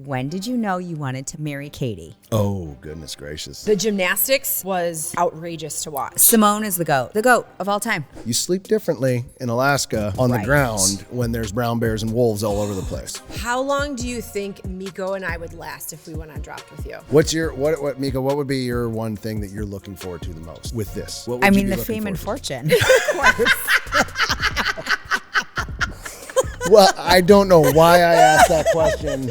when did you know you wanted to marry Katie? Oh, goodness gracious. The gymnastics was outrageous to watch. Simone is the goat of all time. You sleep differently in Alaska on the ground when there's brown bears and wolves all over the place. How long do you think Meko and I would last if we went on Dropped with you? What's your, Meko, what would be your one thing that you're looking forward to the most with this? What would I you mean, be the looking fame and forward fortune. Of course. Well, I don't know why I asked that question.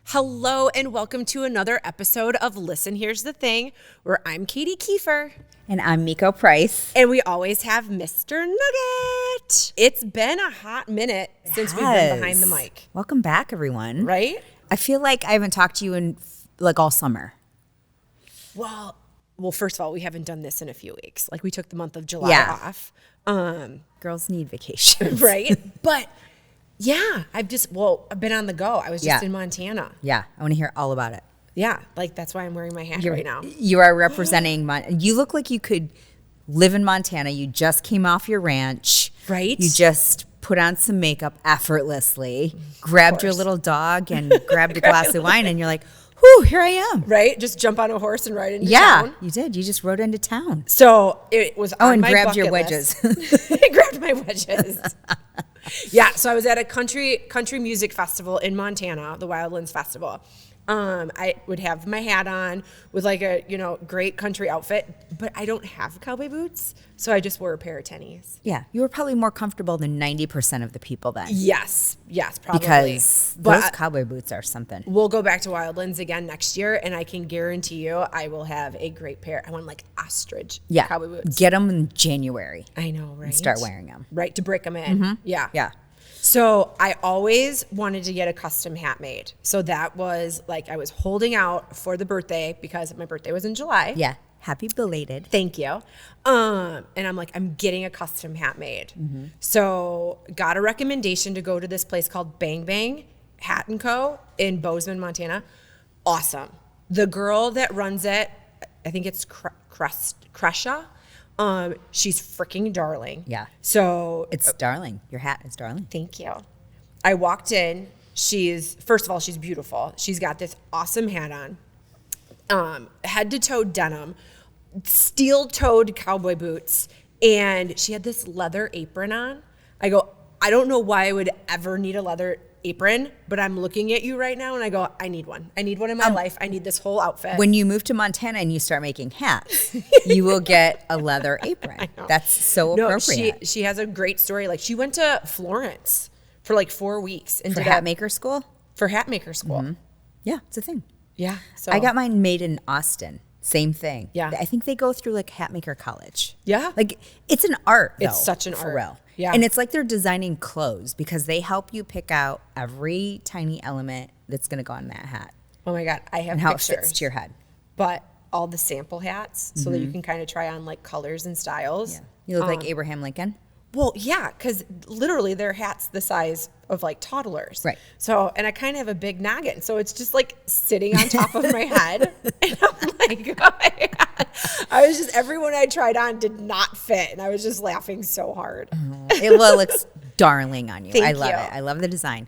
Hello and welcome to another episode of Listen Here's the Thing, where I'm Katie Keefer. And I'm Meko Price. And we always have Mr. Nugget. It's been a hot minute since we've been behind the mic. Welcome back, everyone. Right? I feel like I haven't talked to you in like all summer. Well, first of all, we haven't done this in a few weeks. Like we took the month of July off. Girls need vacation. Right? But yeah, I've been on the go. I was just in Montana. Yeah, I want to hear all about it. Yeah, like that's why I'm wearing my hat right now. You are representing, you look like you could live in Montana. You just came off your ranch. Right? You just put on some makeup effortlessly, grabbed your little dog and grabbed a glass of wine and you're like, whew, here I am. Right? Just jump on a horse and ride into town. Yeah, you did. You just rode into town. So it was on my grabbed bucket your list. wedges. I grabbed my wedges. Yeah, so I was at a country music festival in Montana, the Wildlands Festival. I would have my hat on with like a, great country outfit, but I don't have cowboy boots, so I just wore a pair of tennies. Yeah, you were probably more comfortable than 90% of the people then. Yes, probably. Because those cowboy boots are something. We'll go back to Wildlands again next year, and I can guarantee you I will have a great pair. I want like ostrich cowboy boots. Get them in January. I know, right? And start wearing them. Right, to break them in. Mm-hmm. Yeah. So I always wanted to get a custom hat made. So that was like I was holding out for the birthday because my birthday was in July. Yeah. Happy belated. Thank you. And I'm like, I'm getting a custom hat made. Mm-hmm. So got a recommendation to go to this place called Bang Bang Hat & Co. in Bozeman, Montana. Awesome. The girl that runs it, I think it's Kresha. She's freaking darling. Yeah. So it's darling. Your hat is darling. Thank you. I walked in. First of all, she's beautiful. She's got this awesome hat on, head to toe denim, steel-toed cowboy boots, and she had this leather apron on. I go, I don't know why I would ever need a leather apron, but I'm looking at you right now and I go, I need one. I need one in my life. I need this whole outfit. When you move to Montana and you start making hats, you will get a leather apron. That's so appropriate. She has a great story. Like she went to Florence for like 4 weeks and for hat maker school. For hat maker school. Mm-hmm. Yeah, it's a thing. Yeah. So I got mine made in Austin. Same thing. Yeah. I think they go through like hat maker college. Yeah. Like it's an art. Though, it's such an for art. Real. Yeah. And it's like they're designing clothes because they help you pick out every tiny element that's going to go on that hat. Oh my God. I have and how pictures. It fits to your head. But all the sample hats so that you can kind of try on like colors and styles. Yeah. You look like Abraham Lincoln. Well, yeah, because literally their hat's the size of like toddlers. Right. So, and I kind of have a big noggin. So it's just like sitting on top of my head. And I'm like, oh my God. I was just, everyone I tried on did not fit. And I was just laughing so hard. It looks darling on you. Thank I love you. it. I love the design.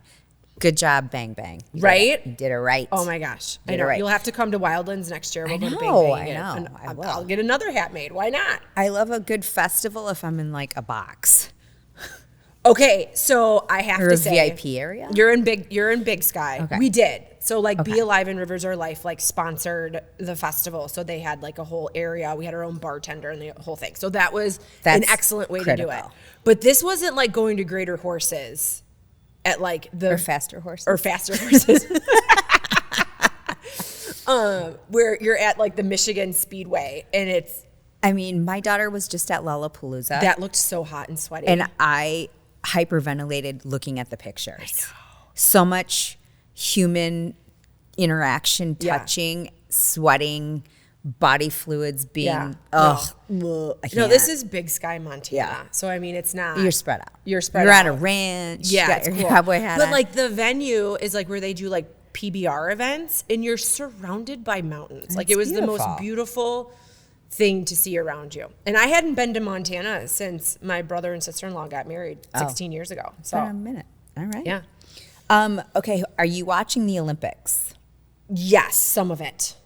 Good job, Bang Bang. Right? You did it right. Oh my gosh. I Did it know. right. You'll have to come to Wildlands next year. We'll go to Bang know, Bang I and know. I will. I'll get another hat made. Why not? I love a good festival if I'm in like a box. Okay, so I have Or to a say, VIP area? You're in Big Sky. Okay. We did. So like BeAlive and Rivers Are Life like sponsored the festival. So they had like a whole area. We had our own bartender and the whole thing. So that's an excellent way to do it. But this wasn't like going to Greater Horses at like Or faster horses. Or faster horses. Where you're at like the Michigan Speedway and it's. I mean, my daughter was just at Lollapalooza. That looked so hot and sweaty. And I hyperventilated looking at the pictures. I know. So much human interaction, touching, sweating, body fluids being, this is Big Sky, Montana. Yeah. So, I mean, it's not. You're spread out. You're spread You're out. at a ranch. Yeah, You got it's your cool. cowboy hat But on. like the venue is like where they do like PBR events and you're surrounded by mountains. Like it was the most beautiful thing to see around you. And I hadn't been to Montana since my brother and sister-in-law got married 16 years ago. So For a minute. All right. Yeah. Okay. Are you watching the Olympics? Yes, some of it.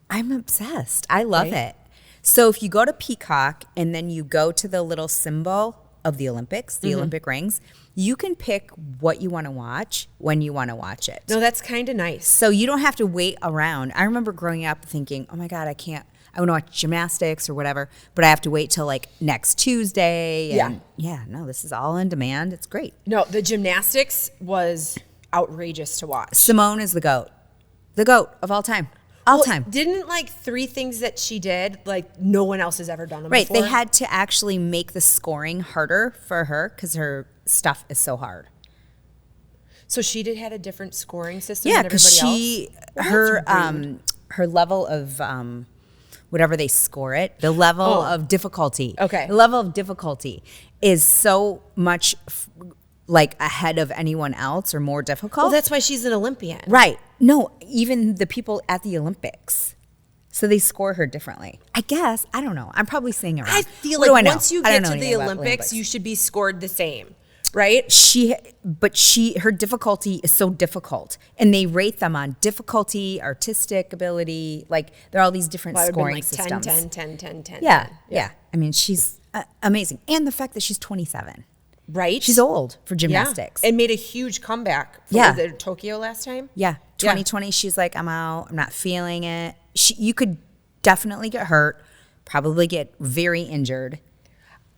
I'm obsessed. I love it. So if you go to Peacock and then you go to the little symbol of the Olympics, the Olympic rings, you can pick what you want to watch when you want to watch it. No, that's kind of nice. So you don't have to wait around. I remember growing up thinking, oh my God, I want to watch gymnastics or whatever, but I have to wait till like next Tuesday. And no, this is all on demand. It's great. No, the gymnastics was outrageous to watch. Simone is the GOAT of all time. All time. Didn't like 3 things that she did, like no one else has ever done them before? They had to actually make the scoring harder for her because her stuff is so hard. So she had a different scoring system than everybody else? Her level of whatever they score it, the level of difficulty. Okay. The level of difficulty is so much like ahead of anyone else or more difficult. Well, that's why she's an Olympian. Right. No, even the people at the Olympics. So they score her differently. I guess. I don't know. I'm probably saying it wrong. I feel like once you get to the Olympics, you should be scored the same, right? Her difficulty is so difficult. And they rate them on difficulty, artistic ability. Like, there are all these different scoring systems. 10. Yeah. I mean, she's amazing. And the fact that she's 27. Right? She's old for gymnastics. And made a huge comeback for Tokyo last time. Yeah. 2020, she's like, I'm out. I'm not feeling it. You could definitely get hurt, probably get very injured.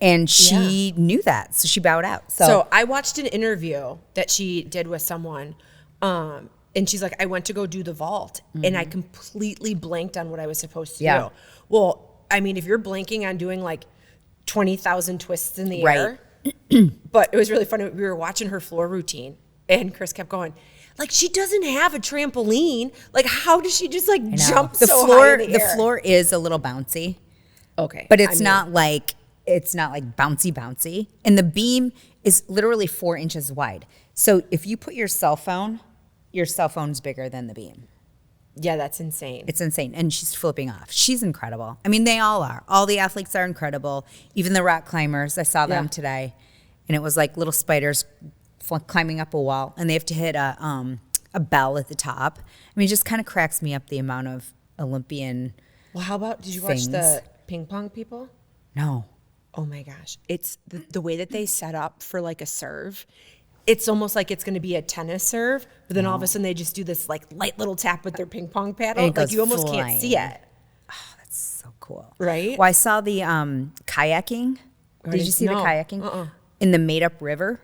And she knew that. So she bowed out. So I watched an interview that she did with someone. And she's like, I went to go do the vault. And I completely blanked on what I was supposed to do. Well, I mean, if you're blanking on doing like 20,000 twists in the air. But it was really funny. We were watching her floor routine, and Chris kept going, like, she doesn't have a trampoline. Like, how does she just like jump so high in the air? The floor is a little bouncy. Okay. But it's not like bouncy. And the beam is literally 4 inches wide. So if you put your cell phone's bigger than the beam. Yeah, that's insane. It's insane. And she's flipping off. She's incredible. I mean, they all are. All the athletes are incredible. Even the rock climbers. I saw them today. And it was like little spiders climbing up a wall. And they have to hit a bell at the top. I mean, it just kind of cracks me up the amount of Olympian Well, how about, did you watch the ping pong people? No. Oh my gosh. It's the way that they set up for like a serve. It's almost like it's going to be a tennis serve, but then all of a sudden they just do this like light little tap with their ping pong paddle. Like you almost can't see it. Oh, that's so cool. Right? Well, I saw the kayaking. Did you see the kayaking? In the made up river.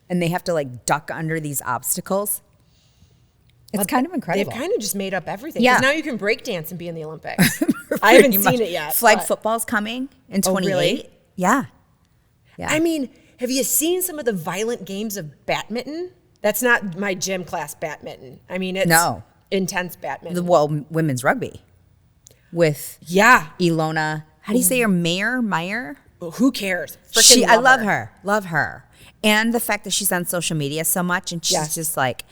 And they have to like duck under these obstacles. It's kind of incredible. They've kind of just made up everything. Yeah. Because now you can break dance and be in the Olympics. I haven't seen it yet. Flag football's coming in 28. Really? Yeah. I mean, have you seen some of the violent games of badminton? That's not my gym class badminton. I mean, it's intense badminton. Women's rugby with Ilona. How do you say her? Meyer? Well, who cares? I love her. Love her. And the fact that she's on social media so much and she's just like,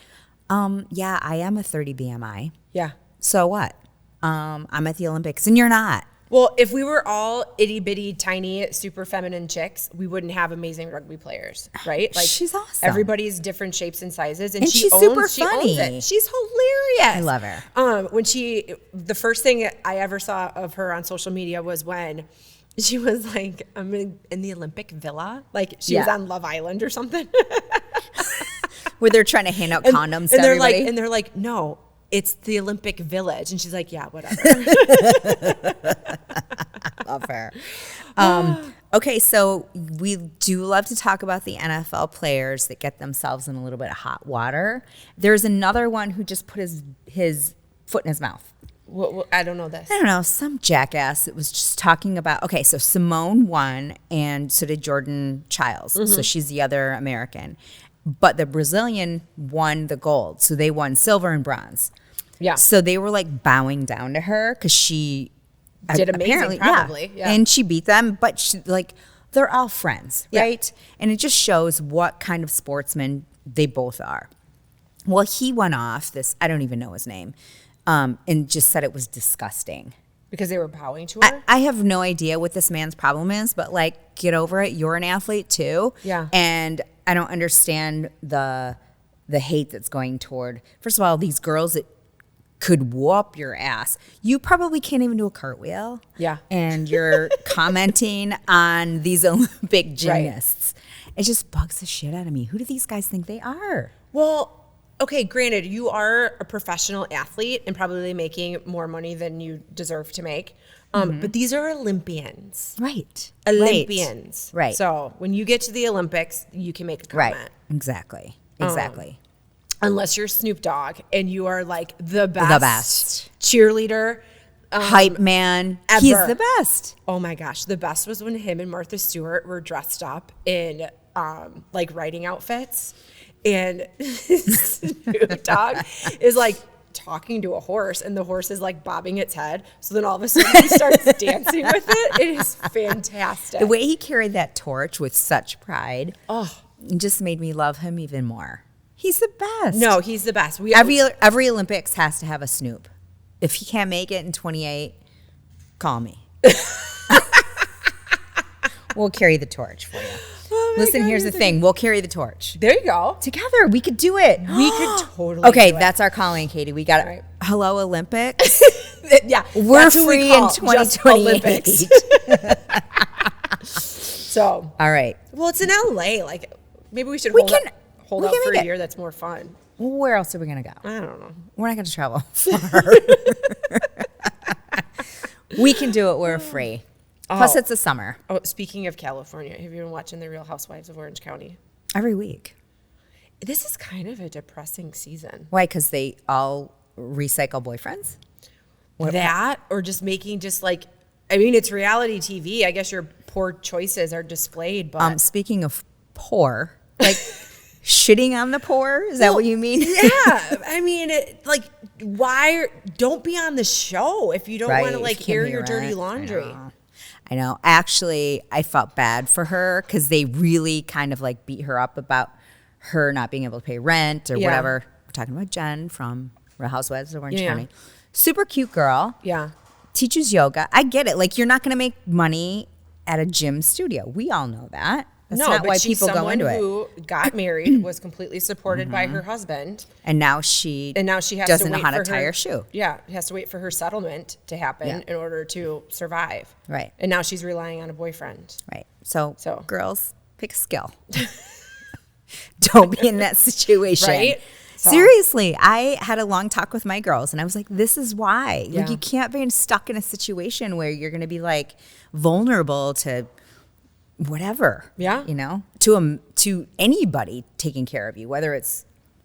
I am a 30 BMI. Yeah. So what? I'm at the Olympics and you're not. Well, if we were all itty bitty, tiny, super feminine chicks, we wouldn't have amazing rugby players, right? Like she's awesome. Everybody's different shapes and sizes, and she's super funny. She owns it. She's hilarious. I love her. When the first thing I ever saw of her on social media was when she was like, I'm in the Olympic Villa, like she was on Love Island or something, where they're trying to hand out condoms to everybody. And they're like, no. It's the Olympic Village. And she's like, yeah, whatever. Love her. Okay, so we do love to talk about the NFL players that get themselves in a little bit of hot water. There's another one who just put his foot in his mouth. I don't know this. I don't know. Some jackass that was just talking about, okay, so Simone won, and so did Jordan Childs. Mm-hmm. So she's the other American. But the Brazilian won the gold. So they won silver and bronze. Yeah. So they were like bowing down to her because she did amazing, probably. Yeah. And she beat them. But she, like, they're all friends, right? And it just shows what kind of sportsmen they both are. Well, he went off this, I don't even know his name, and just said it was disgusting. Because they were bowing to her? I have no idea what this man's problem is, but like, get over it. You're an athlete too. Yeah. And I don't understand the hate that's going toward, first of all, these girls that could whoop your ass. You probably can't even do a cartwheel. Yeah. And you're commenting on these Olympic gymnasts. Right. It just bugs the shit out of me. Who do these guys think they are? Well, okay, granted, you are a professional athlete and probably making more money than you deserve to make. But these are Olympians. Right. Olympians. Right. So when you get to the Olympics, you can make a comment. Right. Exactly. Exactly. Unless you're Snoop Dogg and you are like the best cheerleader. Hype man. Ever. He's the best. Oh my gosh. The best was when him and Martha Stewart were dressed up in like riding outfits. And Snoop Dogg is like talking to a horse and the horse is like bobbing its head. So then all of a sudden he starts dancing with it. It is fantastic. The way he carried that torch with such pride it just made me love him even more. He's the best. No, he's the best. Every Olympics has to have a Snoop. If he can't make it in 28, call me. We'll carry the torch for you. Oh Listen, here's the thing. We'll carry the torch. There you go. Together, we could do it. We could totally Okay, do it. That's our calling, Katie. We got it. Right. Hello, Olympics. Yeah. We're free in 2028. So. All right. Well, it's in LA. Like, maybe we should hold out for a year. That's more fun. Where else are we going to go? I don't know. We're not going to travel far. We can do it. We're free. Plus, it's the summer. Oh, speaking of California, have you been watching The Real Housewives of Orange County? Every week. This is kind of a depressing season. Why? Because they all recycle boyfriends? That or just making I mean, it's reality TV. I guess your poor choices are displayed. But speaking of poor, like shitting on the poor, is that what you mean? Yeah. I mean, why don't be on the show if you don't want to air your dirty laundry? I know. Actually, I felt bad for her because they really kind of beat her up about her not being able to pay rent or whatever. We're talking about Jen from Real Housewives of Orange County. Super cute girl. Yeah. Teaches yoga. I get it. You're not going to make money at a gym studio. We all know that. That's not why people go into it. Who got married, was completely supported by her husband, and now she has doesn't know how to tie her shoe. Yeah, has to wait for her settlement to happen in order to survive. Right. And now she's relying on a boyfriend. Right. So girls, pick a skill. Don't be in that situation. Right. Seriously, I had a long talk with my girls, and I was like, "This is why. Yeah. You can't be stuck in a situation where you're going to be vulnerable to." Whatever, to anybody taking care of you, whether it's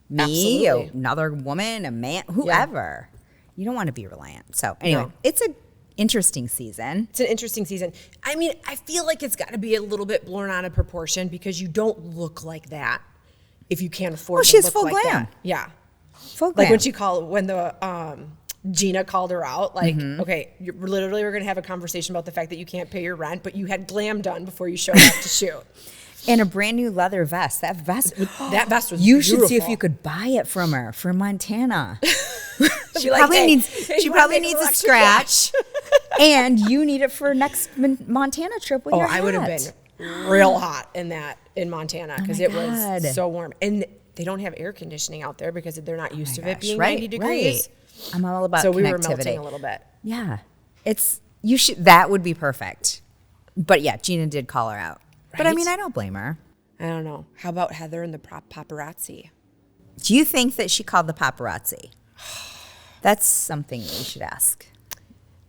me, another woman, a man, whoever. You don't want to be reliant. So anyway, it's an interesting season. It's an interesting season. I mean, I feel like it's got to be a little bit blown out of proportion because you don't look like that if you can't afford to look full like glam. that. Yeah, full glam. when the Gina called her out, okay, we're going to have a conversation about the fact that you can't pay your rent, but you had glam done before you showed up to shoot. And a brand new leather vest. That vest was beautiful. You should see if you could buy it from her from Montana. She probably needs a scratch. And you need it for next Montana trip with your hat. I would have been real hot in Montana because it was so warm. And they don't have air conditioning out there because they're not used to it being 90 degrees. Right. I'm all about so connectivity. We were melting a little bit. Yeah. That would be perfect. But yeah, Gina did call her out. Right? But I mean, I don't blame her. I don't know. How about Heather and the paparazzi? Do you think that she called the paparazzi? That's something we should ask.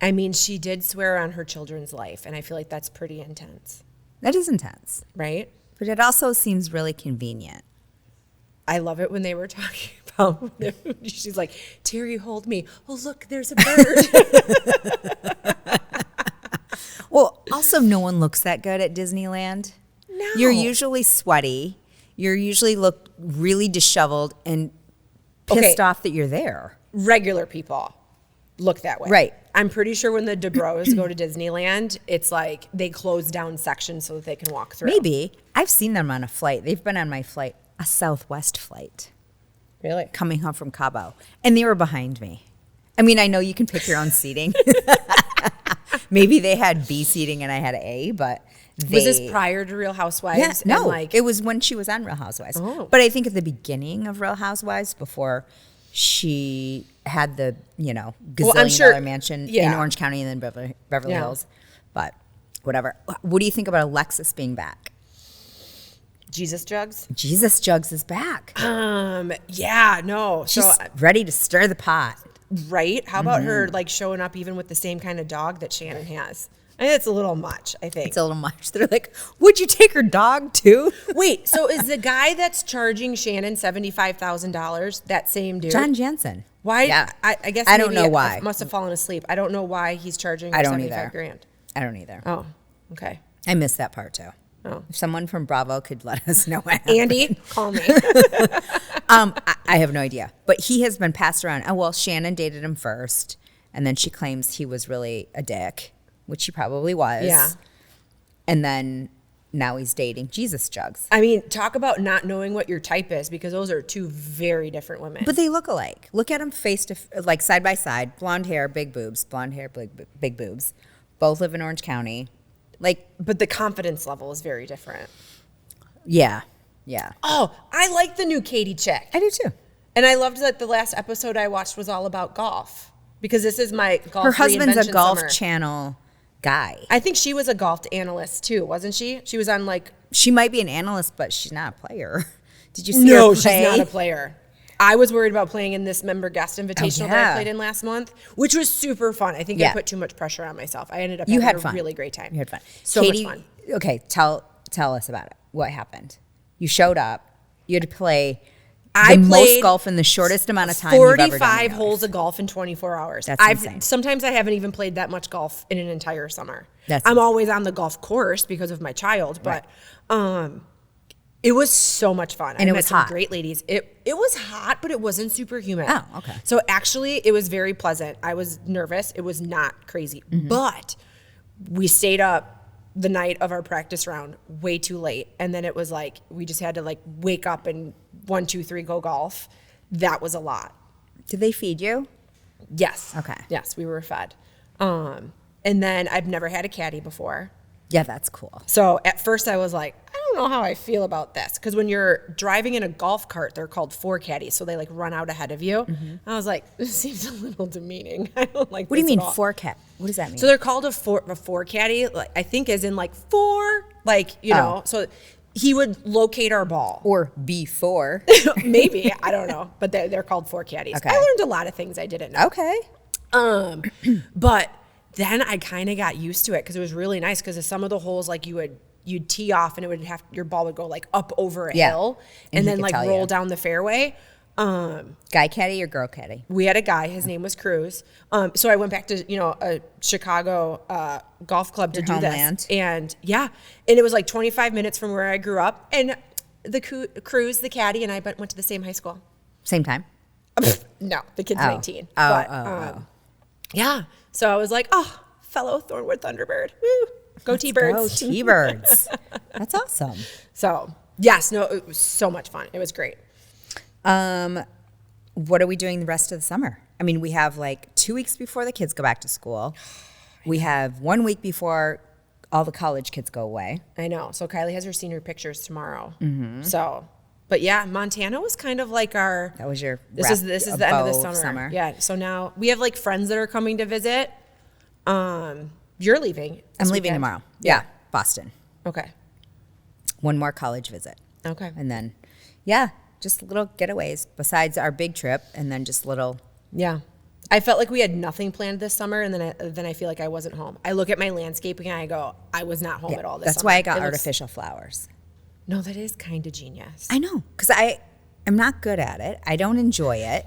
I mean, she did swear on her children's life, and I feel like that's pretty intense. That is intense. Right? But it also seems really convenient. I love it when they were talking about, she's like, Terry, hold me. Oh, look, there's a bird. Well, also, no one looks that good at Disneyland. No. You're usually sweaty. You usually look really disheveled and pissed off that you're there. Regular people look that way. Right. I'm pretty sure when the DeBros go to Disneyland, it's like they close down sections so that they can walk through. Maybe. I've seen them on a flight. They've been on my flight. A Southwest flight. Really? Coming home from Cabo. And they were behind me. I mean, I know you can pick your own seating. Maybe they had B seating and I had A, but was this prior to Real Housewives? Yeah, no, and it was when she was on Real Housewives. Oh. But I think at the beginning of Real Housewives, before she had the gazillion-dollar mansion in Orange County and then Beverly Hills. But whatever. What do you think about Alexis being back? Jesus Jugs? Jesus Jugs is back. Yeah, no. She's ready to stir the pot. Right? How about her like showing up even with the same kind of dog that Shannon has? I think it's a little much, I think. It's a little much. They're like, would you take her dog too? Wait, so is the guy that's charging Shannon $75,000 that same dude? John Jensen. Why? Yeah. I guess I don't know why. I must have fallen asleep. I don't know why he's charging her $75,000. I don't either. Oh, okay. I missed that part too. Oh. If someone from Bravo could let us know what happened. Andy, call me. I have no idea. But he has been passed around. Oh, well, Shannon dated him first, and then she claims he was really a dick, which he probably was. Yeah. And then now he's dating Jesus Jugs. I mean, talk about not knowing what your type is, because those are two very different women. But they look alike. Look at them like side by side. Blonde hair, big boobs. Blonde hair, big boobs. Both live in Orange County. But the confidence level is very different. Yeah. Yeah. Oh, I like the new Katie chick. I do too. And I loved that the last episode I watched was all about golf, because this is my golf. Her husband's a Golf summer. Channel guy. I think she was a golf analyst too, wasn't she? She was on She might be an analyst, but she's not a player. Did you see her No, play? she's not a player. I was worried about playing in this member guest invitational that I played in last month, which was super fun. I think I put too much pressure on myself. I ended up having a really great time. You had fun. So Katie, much fun. Okay, tell us about it. What happened? You showed up. You had to play most golf in the shortest amount of time you've ever done. 45 holes of golf in 24 hours. That's insane. Sometimes I haven't even played that much golf in an entire summer. I'm insane. Always on the golf course because of my child, but it was so much fun. And I it met was some hot. great ladies. It was hot, but it wasn't super humid. Oh, okay. So actually, it was very pleasant. I was nervous. It was not crazy, but we stayed up the night of our practice round way too late, and then it was like we just had to wake up and 1, 2, 3 go golf. That was a lot. Did they feed you? Yes. Okay. Yes, we were fed. And then I've never had a caddy before. Yeah, that's cool. So at first I was like, I don't know how I feel about this, because when you're driving in a golf cart, they're called 4 caddies, so they run out ahead of you. I was like, this seems a little demeaning. I don't like. What do you mean 4 cat? What does that mean? So they're called a four caddy. I think as in 4, know. So he would locate our ball. Or before. Maybe, I don't know, but they're called 4 caddies. Okay. I learned a lot of things I didn't know. Okay. But then I kind of got used to it, because it was really nice, because some of the holes you'd tee off and it would your ball would go up over a hill and then roll down the fairway. Guy caddy or girl caddy? We had a guy, his name was Cruz. So I went back to, a Chicago golf club to do this. And and it was 25 minutes from where I grew up. And the Cruz, the caddy, and I went to the same high school. Same time? No, the kid's 19. Yeah. So I was like, fellow Thornwood Thunderbird. Woo. Go T-Birds. Go T-Birds. That's awesome. So, yes, no, it was so much fun. It was great. What are we doing the rest of the summer? I mean, we have 2 weeks before the kids go back to school. We have 1 week before all the college kids go away. I know. So Kylie has her senior pictures tomorrow. So, but yeah, Montana was kind of our. That was your. This is the end of the summer. Yeah. So now we have friends that are coming to visit. You're leaving. I'm leaving tomorrow. Yeah. Boston. Okay. One more college visit. Okay. And then, just little getaways besides our big trip, and then just little. Yeah. I felt like we had nothing planned this summer, and then I feel like I wasn't home. I look at my landscaping and I go, I was not home at all this That's summer. why I got artificial flowers. No, that is kind of genius. I know, because I'm not good at it. I don't enjoy it,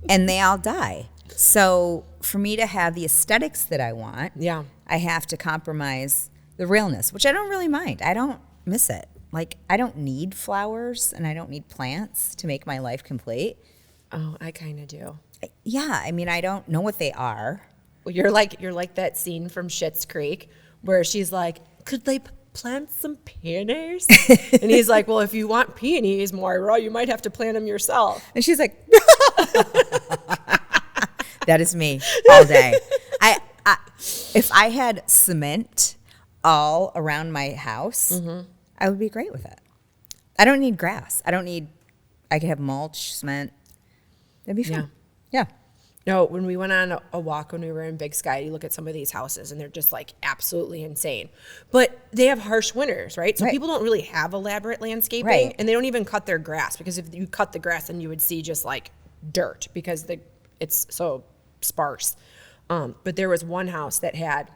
and they all die. So for me to have the aesthetics that I want, I have to compromise the realness, which I don't really mind. I don't miss it. I don't need flowers and I don't need plants to make my life complete. Oh, I kind of do. Yeah, I mean, I don't know what they are. Well, you're like that scene from Schitt's Creek where she's like, could they plant some peonies? And he's like, well, if you want peonies, Moira, you might have to plant them yourself. And she's like, that is me all day. If I had cement all around my house, I would be great with it. I don't need grass. I could have mulch, cement. That'd be fun. Yeah. No, when we went on a walk when we were in Big Sky, you look at some of these houses and they're just like absolutely insane. But they have harsh winters, right? So people don't really have elaborate landscaping, and they don't even cut their grass, because if you cut the grass, then you would see just like dirt because it's so sparse. But there was one house that had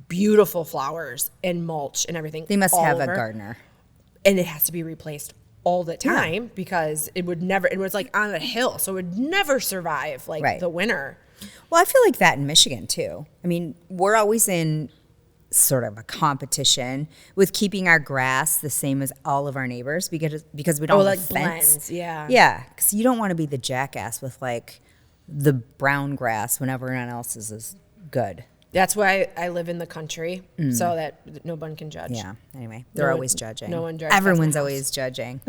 beautiful flowers and mulch and everything. They must have a gardener. And it has to be replaced all the time because it was like on a hill, so it would never survive the winter. Well, I feel like that in Michigan too. I mean, we're always in sort of a competition with keeping our grass the same as all of our neighbors because we don't have a fence. Blends, yeah. Yeah, because you don't want to be the jackass with like the brown grass when everyone else's is good. That's why I live in the country, so that no one can judge. Yeah. Anyway, they're always judging. No one judges. Everyone's always judging.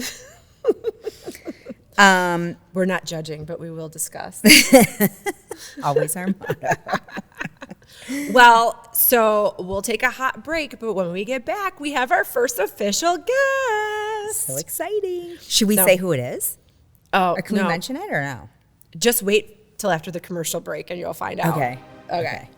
We're not judging, but we will discuss. Always our motto. Well, so we'll take a hot break, but when we get back, we have our first official guest. So exciting. Should we say who it is? Oh, or can we mention it or no? Just wait till after the commercial break and you'll find out. Okay.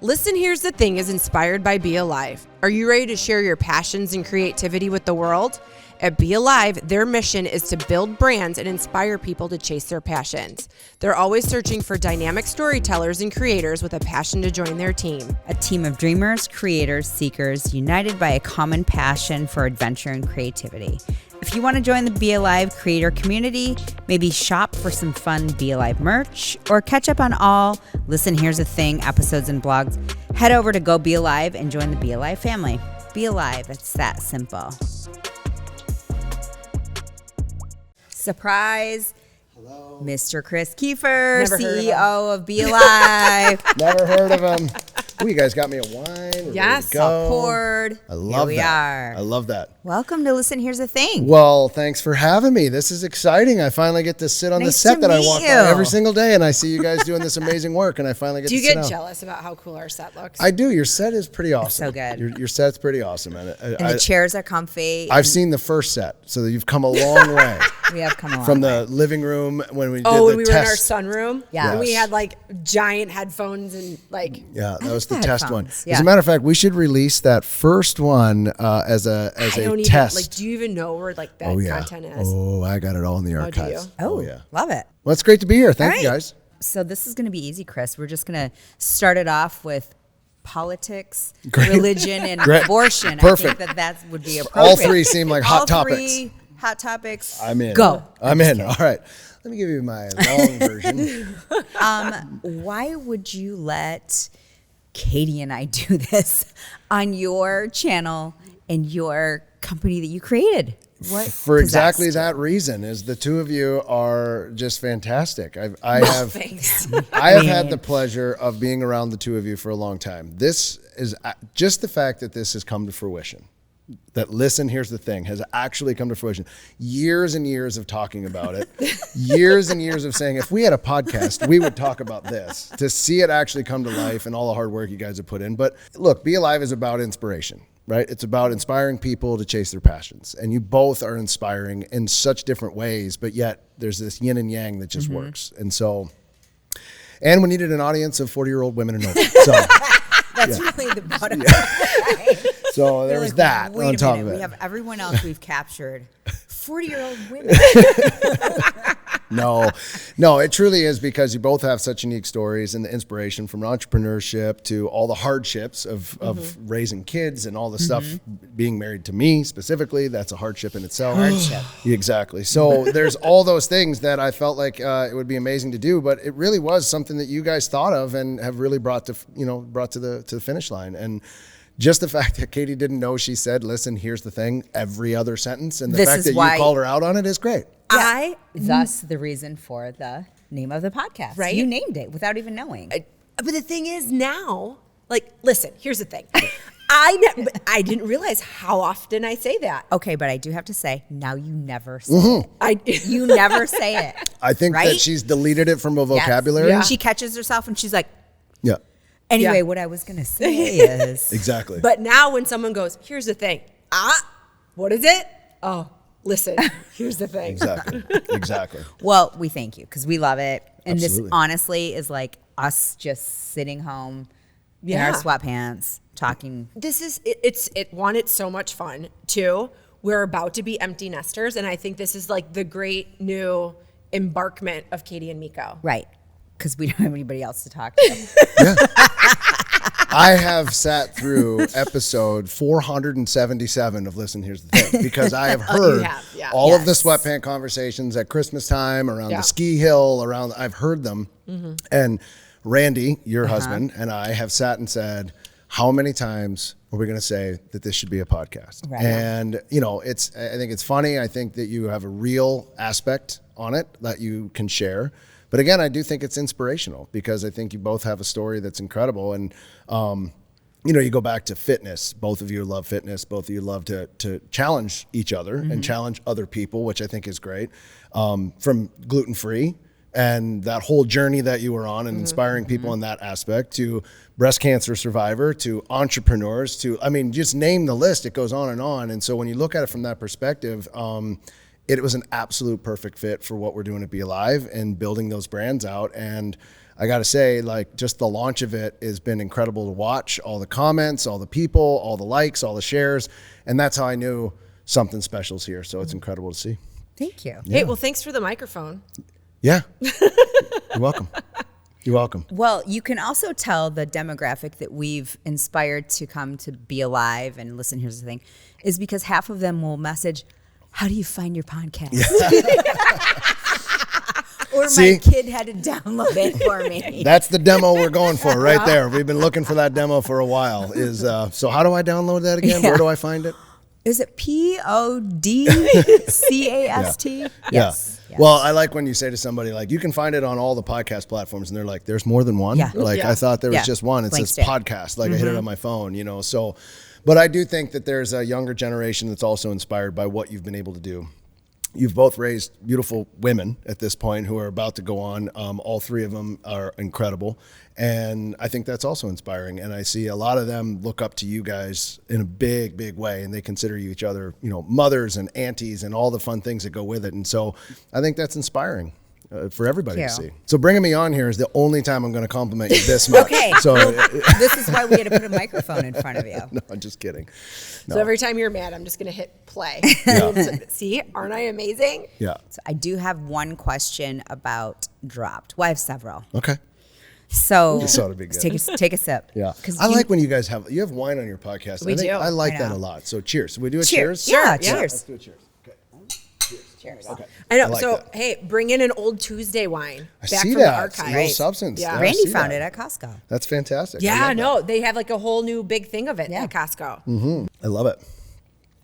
Listen, Here's the Thing is inspired by BeAlive. Are you ready to share your passions and creativity with the world? At BeAlive, their mission is to build brands and inspire people to chase their passions. They're always searching for dynamic storytellers and creators with a passion to join their team. A team of dreamers, creators, seekers, united by a common passion for adventure and creativity. If you want to join the BeAlive creator community, maybe shop for some fun BeAlive merch, or catch up on all Listen, Here's the Thing episodes and blogs, head over to Go BeAlive and join the BeAlive family. BeAlive, it's that simple. Surprise. Hello. Mr. Chris Keefer, Never heard of CEO of BeAlive. Never heard of him. Ooh, you guys got me a wine. Yes, all poured. I love Here we are. I love that. Welcome to Listen, Here's the Thing. Well, thanks for having me. This is exciting. I finally get to sit on the Nice set to that I meet walk by you. every single day, and I see you guys doing this amazing work, and I finally get Do to you sit get down. jealous about how cool our set looks? I do. Your set is pretty awesome. so good. Your set's pretty awesome. And The chairs are comfy. I've seen the first set, so you've come a long way. We have come along. From the living room when we did when the we were in our test. sunroom. Yeah. And we had like giant headphones and like. Yeah, that was the the test headphones. one. Yeah. As a matter of fact, we should release that first one as a test. Like, do you even know where like that content is? Oh, I got it all in the do archives. you? Oh, yeah. love it. Well, it's great to be here. Thank you All right. guys. So this is going to be easy, Chris. We're just going to start it off with politics, Great. religion, and Great. abortion. Perfect. I think that would be appropriate. All three seem like hot topics. Three hot topics. I'm in. Go. I'm in. All right. Let me give you my long version. Why would you let Katie and I do this on your channel and your company that you created? What For exactly possessed that reason, is the two of you are just fantastic. I have Thanks. I have had the pleasure of being around the two of you for a long time. This is just the fact that this has come to fruition. That Listen, Here's the Thing has actually come to fruition. Years and years of talking about it. Years and years of saying, if we had a podcast, we would talk about this. To see it actually come to life and all the hard work you guys have put in. But look, BeAlive is about inspiration, right? It's about inspiring people to chase their passions. And you both are inspiring in such different ways, but yet there's this yin and yang that just works. And so, and we needed an audience of 40-year-old women and over. So That's really the bottom. Right? So there was that Wait on a top minute. of it. We have everyone else we've captured. 40-year-old women. No, it truly is because you both have such unique stories and the inspiration from entrepreneurship to all the hardships of raising kids and all the stuff, being married to me specifically. That's a hardship in itself. Exactly. So there's all those things that I felt like it would be amazing to do, but it really was something that you guys thought of and have really brought to the finish line. And just the fact that Katie didn't know she said, "Listen, here's the thing," every other sentence, and the fact that you called her out on it is great. Thus the reason for the name of the podcast. Right? You named it without even knowing. But the thing is now, like, listen, here's the thing. I didn't realize how often I say that. Okay, but I do have to say, now you never say it. You never say it. I think right? that she's deleted it from a vocabulary. Yes. She catches herself and she's like, Yeah. Anyway, Yeah. what I was going to say is. Exactly. But now when someone goes, here's the thing. What is it? Oh, listen, here's the thing. Exactly. Well, we thank you because we love it. And Absolutely. this honestly is like us just sitting home in our sweatpants talking. This is, it's so much fun. Two, we're about to be empty nesters. And I think this is like the great new embarkment of Katie and Meko. Right. Because we don't have anybody else to talk to. I have sat through episode 477 of Listen, Here's the Thing, because I have heard all of the sweatpant conversations at Christmas time, around the ski hill, I've heard them. And Randy, your husband, and I have sat and said, how many times are we going to say that this should be a podcast? Right. And, you know, I think it's funny. I think that you have a real aspect on it that you can share. But again, I do think it's inspirational because I think you both have a story that's incredible. And, you know, you go back to fitness. Both of you love fitness. Both of you love to challenge each other and challenge other people, which I think is great. From gluten-free and that whole journey that you were on and inspiring people in that aspect, to breast cancer survivor, to entrepreneurs, to, I mean, just name the list. It goes on and on. And so when you look at it from that perspective, it was an absolute perfect fit for what we're doing at BeAlive and building those brands out. And I got to say, like, just the launch of it has been incredible to watch. All the comments, all the people, all the likes, all the shares. And that's how I knew something special's here. So it's incredible to see. Thank you. Hey, well, thanks for the microphone. Yeah. You're welcome. You're welcome. Well, you can also tell the demographic that we've inspired to come to BeAlive and Listen, Here's the Thing, is because half of them will message, how do you find your podcast? Or my kid had to download it for me. That's the demo we're going for right there. We've been looking for that demo for a while. So how do I download that again? Where do I find it? Is it PODCAST? Yes. Well, I like when you say to somebody, like, you can find it on all the podcast platforms, and they're like, there's more than one? Yeah. Like, I thought there was just one. It says podcast. Like, I hit it on my phone, you know. So, but I do think that there's a younger generation that's also inspired by what you've been able to do. You've both raised beautiful women at this point who are about to go on. All three of them are incredible. And I think that's also inspiring. And I see a lot of them look up to you guys in a big, big way. And they consider you each other, you know, mothers and aunties and all the fun things that go with it. And so I think that's inspiring for everybody to see. So bringing me on here is the only time I'm going to compliment you this much. Okay. So this is why we had to put a microphone in front of you. No, I'm just kidding. No. So every time you're mad, I'm just going to hit play. See, aren't I amazing? Yeah. So I do have one question about Dropped. Well, I have several. Okay. So This ought to be good. take a sip. Yeah. I like when you guys have wine on your podcast. We do. I like I that know. a lot. So cheers. We do a cheers? Yeah, Sure, yeah. cheers. Let's do a cheers. Okay. Cheers. Okay. I know. I like so, that. hey, bring in an old Tuesday wine I back see from the that. archive. Real substance. Yeah. I Randy see found that. it at Costco. That's fantastic. I Yeah, love no, they have like a whole new big thing of it Yeah. at Costco. that. I love it.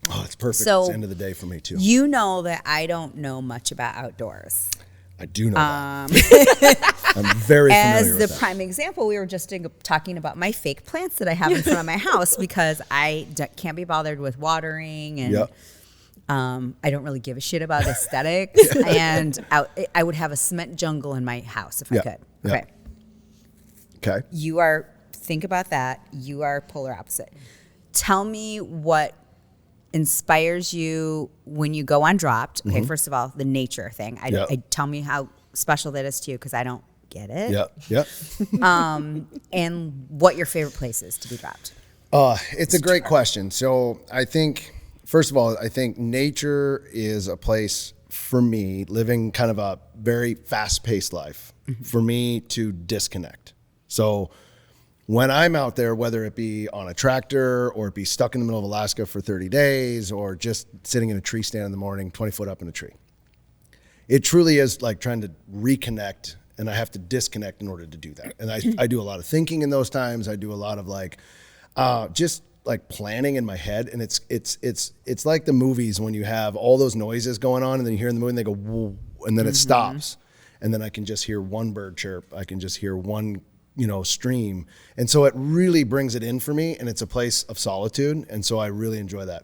Oh, it's perfect. So, it's the end of the day for me too. You know that I don't know much about outdoors. I do know that. I'm very familiar As with the that. prime example, we were just talking about my fake plants that I have in front of my house because I can't be bothered with watering and Yep. I don't really give a shit about aesthetics. And I would have a cement jungle in my house if I could. Yeah. Okay. Okay. Think about that. You are polar opposite. Tell me what inspires you when you go on Dropped. Okay, first of all, the nature thing. Tell me how special that is to you because I don't get it. Yep. And what your favorite place is to be dropped. It's a great question. So I think, first of all, I think nature is a place for me, living kind of a very fast-paced life, for me to disconnect. So when I'm out there, whether it be on a tractor or it be stuck in the middle of Alaska for 30 days or just sitting in a tree stand in the morning, 20 foot up in a tree, it truly is like trying to reconnect, and I have to disconnect in order to do that. And I do a lot of thinking in those times. I do a lot of like just like planning in my head, and it's like the movies when you have all those noises going on, and then you hear in the movie and they go whoa, and then it stops, and then I can just hear one bird chirp. I can just hear one stream. And so it really brings it in for me, and it's a place of solitude. And so I really enjoy that.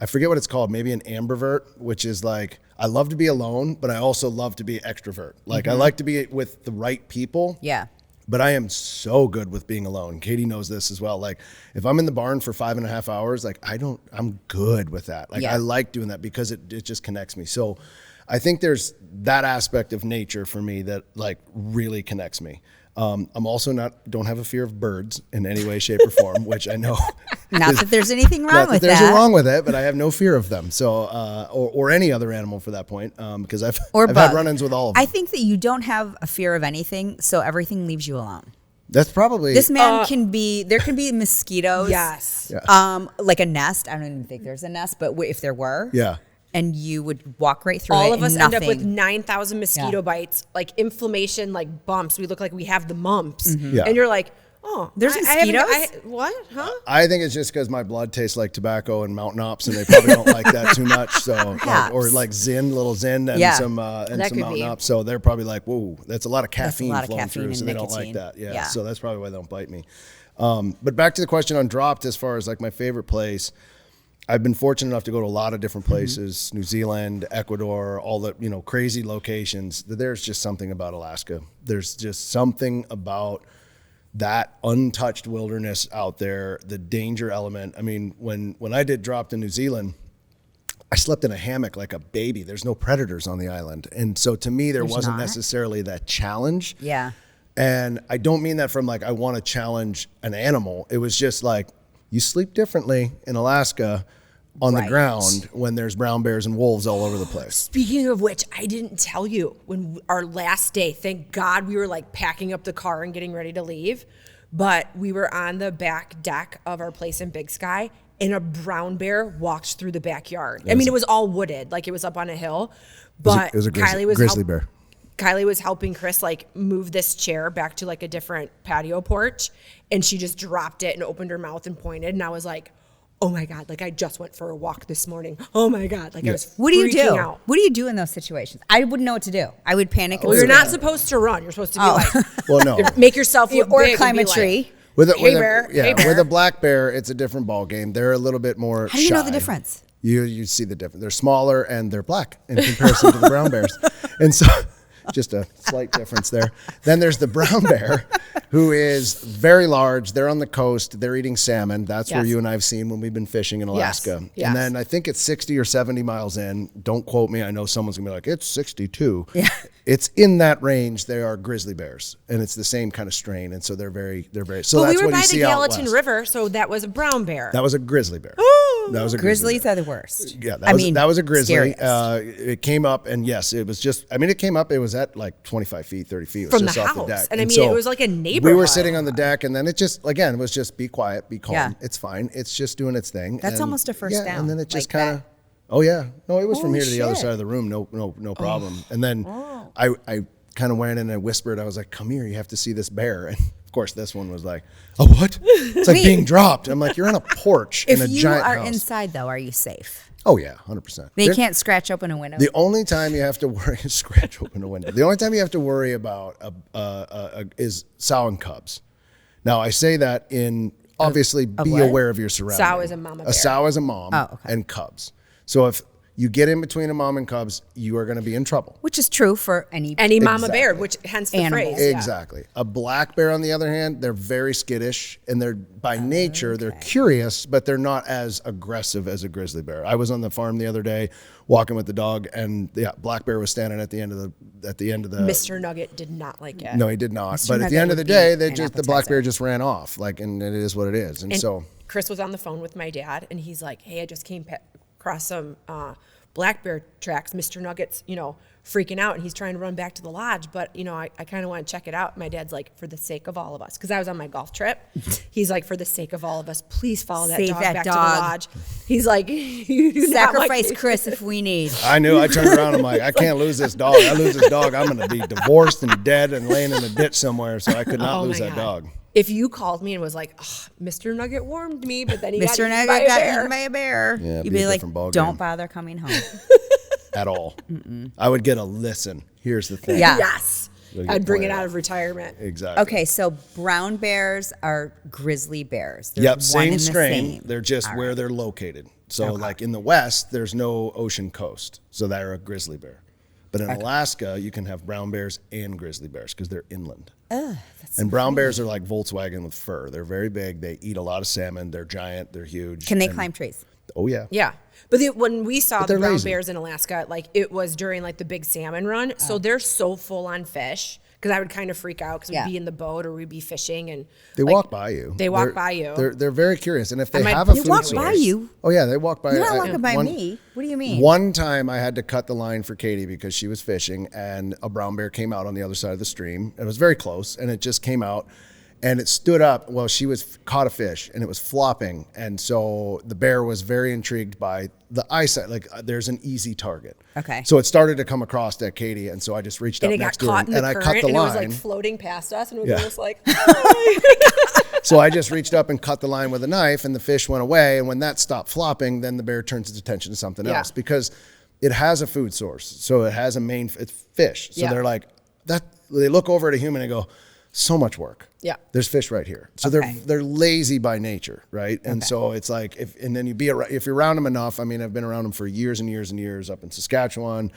I forget what it's called, maybe an ambivert, which is like, I love to be alone, but I also love to be extrovert. Like I like to be with the right people. Yeah. But I am so good with being alone. Katie knows this as well. Like if I'm in the barn for 5.5 hours, like I'm good with that. Like I like doing that because it just connects me. So I think there's that aspect of nature for me that like really connects me. I'm also don't have a fear of birds in any way, shape, or form, which I know. Not that there's anything wrong with that. There's anything wrong with it, but I have no fear of them. So, or any other animal for that point, because I've had run-ins with all of them. I think that you don't have a fear of anything, so everything leaves you alone. That's probably this man there can be mosquitoes. Yes. Yeah. Like a nest. I don't even think there's a nest, but if there were, yeah. And you would walk right through all it. of us and end up with 9,000 mosquito bites, like inflammation, like bumps. We look like we have the mumps. Yeah. And you're like, oh, there's mosquitoes? What? Huh? I think it's just because my blood tastes like tobacco and Mountain Ops, and they probably don't like that too much. So, or like little Zyn and some Mountain Ops. So they're probably like, whoa, that's a lot of caffeine flowing through, so they don't like that. Yeah. So that's probably why they don't bite me. But back to the question on Dropped, as far as like my favorite place. I've been fortunate enough to go to a lot of different places, New Zealand, Ecuador, all the, crazy locations. There's just something about Alaska. There's just something about that untouched wilderness out there, the danger element. I mean, when I did Dropped in New Zealand, I slept in a hammock like a baby. There's no predators on the island. And so to me, there wasn't necessarily that challenge. Yeah. And I don't mean that from like, I want to challenge an animal. It was just like, you sleep differently in Alaska on the ground when there's brown bears and wolves all over the place. Speaking of which, I didn't tell you when our last day, thank God we were like packing up the car and getting ready to leave, but we were on the back deck of our place in Big Sky and a brown bear walked through the backyard. I mean, it was all wooded, like it was up on a hill, but it was a grizzly bear. Kylie was helping Chris like move this chair back to like a different patio porch, and she just dropped it and opened her mouth and pointed, and I was like, oh my God, like I just went for a walk this morning. Oh my God, like I was What do you do? out. What do you do in those situations? I wouldn't know what to do. I would panic. Well, you're not supposed to run. You're supposed to be like, well, no, make yourself look or big climb a and be tree. Like, with bear. a black bear, it's a different ball game. They're a little bit more How do you know the difference? You see the difference. They're smaller and they're black in comparison to the brown bears. And so just a slight difference there. Then there's the brown bear, who is very large. They're on the coast. They're eating salmon. That's where you and I have seen when we've been fishing in Alaska. Yes. And then I think it's 60 or 70 miles in. Don't quote me. I know someone's going to be like, it's 62. Yeah. It's in that range. They are grizzly bears, and it's the same kind of strain. And so they're very. So but that's we were what by you the see out Gallatin west. River, so that was a brown bear. That was a grizzly bear. That was a Grizzlies bear. are the worst. Yeah, that was a grizzly. Scariest. It came up, and yes, it was just. I mean, it came up. It was at like 25 feet, 30 feet. It was From just the off house. the deck. And I mean, it was like a neighborhood. We were sitting on the deck, and then it just again was just be quiet, be calm. Yeah. It's fine. It's just doing its thing. That's almost a first down. And then it just like kind of. Oh yeah, no, it was from Holy here to the other shit. side of the room. No problem. And then I kind of went in and I whispered. I was like, "Come here, you have to see this bear." And of course, this one was like, "Oh, what?" It's like being dropped. I'm like, "You're on a porch in a giant house." If you are inside, though, are you safe? Oh yeah, 100%. They can't scratch open a window. The only time you have to worry scratch open a window. The only time you have to worry about is sow and cubs. Now I say that in obviously be what? aware of your surroundings. Sow is a mama bear. A sow is a mom and cubs. So if you get in between a mom and cubs, you are going to be in trouble. Which is true for any mama bear, which hence the Animal. phrase. Exactly. A black bear, on the other hand, they're very skittish, and they're by nature they're curious, but they're not as aggressive as a grizzly bear. I was on the farm the other day walking with the dog, and black bear was standing at the end of the. Mr. Nugget did not like it. No, he did not. Mr. But at Nugget the end of would the day, be an the black appetizer. bear just ran off. Like, and it is what it is. And so Chris was on the phone with my dad, and he's like, "Hey, I just came across some black bear tracks. Mr. Nugget's, freaking out, and he's trying to run back to the lodge, but, I kind of want to check it out." My dad's like, "For the sake of all of us," because I was on my golf trip. He's like, "For the sake of all of us, please follow that Save dog that back dog. to the lodge." He's like, "You do not Sacrifice like Chris if we need. I knew. I turned around. I'm like, I can't lose this dog. I lose this dog, I'm going to be divorced and dead and laying in a ditch somewhere. So I could not Oh lose my that God. dog. If you called me and was like, Mr. Nugget warmed me, but then he got Mr. eaten by Nugget a got bear. eaten by a bear. Yeah, it'd You'd be be a like, different ball don't game. bother coming home. At all. I would get a listen. Here's the thing. Yeah. Yes. Like I'd bring play it it out off. of retirement. Exactly. Okay, so brown bears are grizzly bears. They're Yep, one same and the strain. same. They're just All where right. they're located. So, like in the West, there's no ocean coast, so they're a grizzly bear. But in Alaska, you can have brown bears and grizzly bears because they're inland. That's And brown bears are like Volkswagen with fur. They're very big. They eat a lot of salmon. They're giant. They're huge. Can they climb trees? Oh, yeah. Yeah. But when we saw the brown lazy. bears in Alaska, like it was during like the big salmon run. So they're so full on fish because I would kind of freak out because we'd be in the boat or we'd be fishing and They walk by you. They walk by you. They're very curious. And if they might- have a They food walk source. by you? Oh, yeah. They walk by. You're not walking by me. What do you mean? One time I had to cut the line for Katie because she was fishing and a brown bear came out on the other side of the stream. It was very close and it just came out and it stood up while she caught a fish and it was flopping. And so the bear was very intrigued by the eyesight. Like there's an easy target. Okay. So it started to come across at Katie. And so I just reached and up it got next to her caught in and the I current cut the and it was line. like floating past us and we Yeah. were just like, So I just reached up and cut the line with a knife and the fish went away. And when that stopped flopping, then the bear turns its attention to something Yeah. else because it has a food source. So it has it's fish. So Yeah. they're like, they look over at a human and go, so much work. Yeah. There's fish right here. So Okay. they're lazy by nature, right? And so it's like, if you're around them enough, I mean, I've been around them for years and years and years up in Saskatchewan,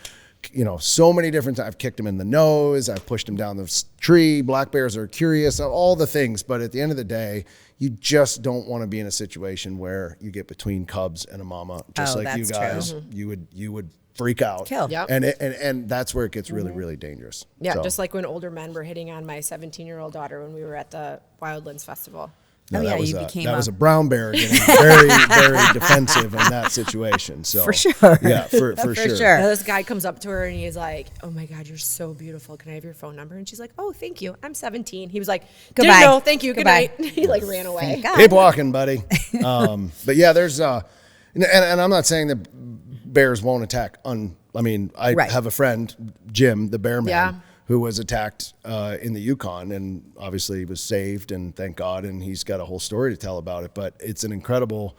so many different times. I've kicked them in the nose. I've pushed them down the tree. Black bears are curious, all the things. But at the end of the day, you just don't want to be in a situation where you get between cubs and a mama. Just like you that's guys, you would freak out. Kill. Yep. And that's where it gets really, really dangerous. yeah, So, just like when older men were hitting on my 17-year-old daughter when we were at the Wildlands Festival. no, Oh, that yeah, was you a, became that a- was a brown bear getting very, very defensive in that situation. So For sure. Yeah, for For sure. sure. And this guy comes up to her and he's like, "Oh my God, you're so beautiful. Can I have your phone number?" And she's like, "Oh, thank you. I'm 17." He was like, Goodbye. "No, thank you. Goodbye. Good night." He like ran away. God. Keep walking, buddy. But yeah, there's and I'm not saying that bears won't attack. I Right. have a friend, Jim, the bear man, Yeah. who was attacked in the Yukon, and obviously he was saved, and thank God, and he's got a whole story to tell about it. But it's an incredible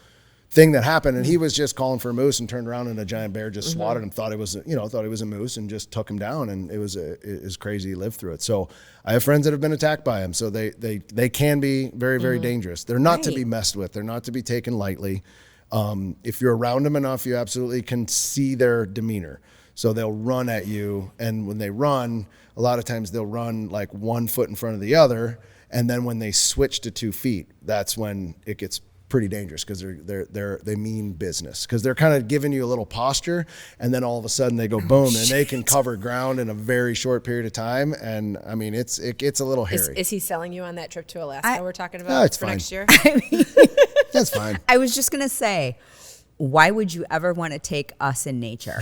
thing that happened, and he was just calling for a moose and turned around and a giant bear just swatted him. Thought it was a moose and just took him down, and it was crazy. He lived through it. So I have friends that have been attacked by him. So they can be very, very dangerous. They're not to be messed with. They're not to be taken lightly. If you're around them enough, you absolutely can see their demeanor. So they'll run at you, and when they run, a lot of times they'll run like 1 foot in front of the other, and then when they switch to 2 feet, that's when it gets pretty dangerous because they mean business because they're kind of giving you a little posture, and then all of a sudden they go boom, and they can cover ground in a very short period of time. And I mean, it gets a little hairy. Is he selling you on that trip to Alaska we're talking about it's for fine. next year? That's fine. I was just going to say, why would you ever want to take us in nature?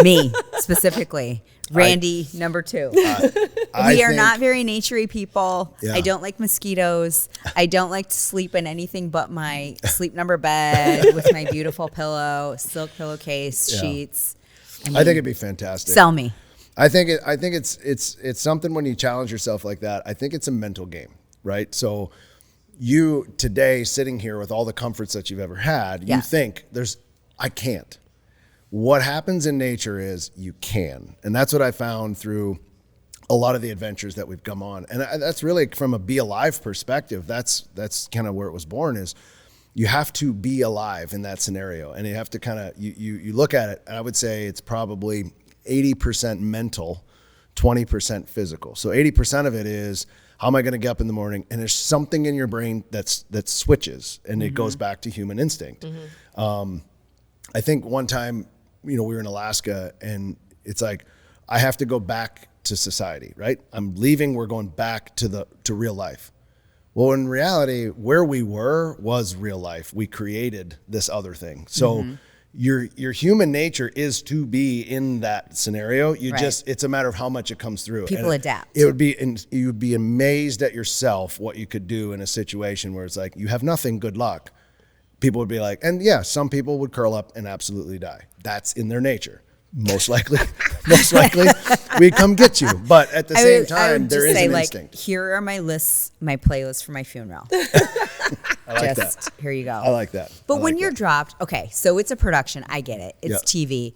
Me, specifically. Randy, number 2. We are not very naturey people. Yeah. I don't like mosquitoes. I don't like to sleep in anything but my sleep number bed with my beautiful pillow, silk pillowcase, Yeah. sheets. I think it'd be fantastic. Sell me. I think it's something when you challenge yourself like that. I think it's a mental game, right? So you today sitting here with all the comforts that you've ever had, Yeah. you think I can't. What happens in nature is you can. And that's what I found through a lot of the adventures that we've come on. And that's really from a BeAlive perspective. That's kind of where it was born is you have to be alive in that scenario. And you have to kind of, you look at it, and I would say it's probably 80% mental, 20% physical. So 80% of it is, how am I going to get up in the morning? And there's something in your brain that switches, and it goes back to human instinct. I think one time, we were in Alaska, and it's like, I have to go back to society, right? I'm leaving, we're going back to real life. Well, in reality, where we were was real life. We created this other thing. So your human nature is to be in that scenario. It's a matter of how much it comes through. People adapt. You would be amazed at yourself what you could do in a situation where it's like, you have nothing, good luck. People would be like, and yeah, some people would curl up and absolutely die. That's in their nature. Most likely, we come get you. But at the same time, there is an instinct. Here are my playlists for my funeral. I like that. Here you go. I like that. But when you're dropped, okay, so it's a production. I get it. It's TV.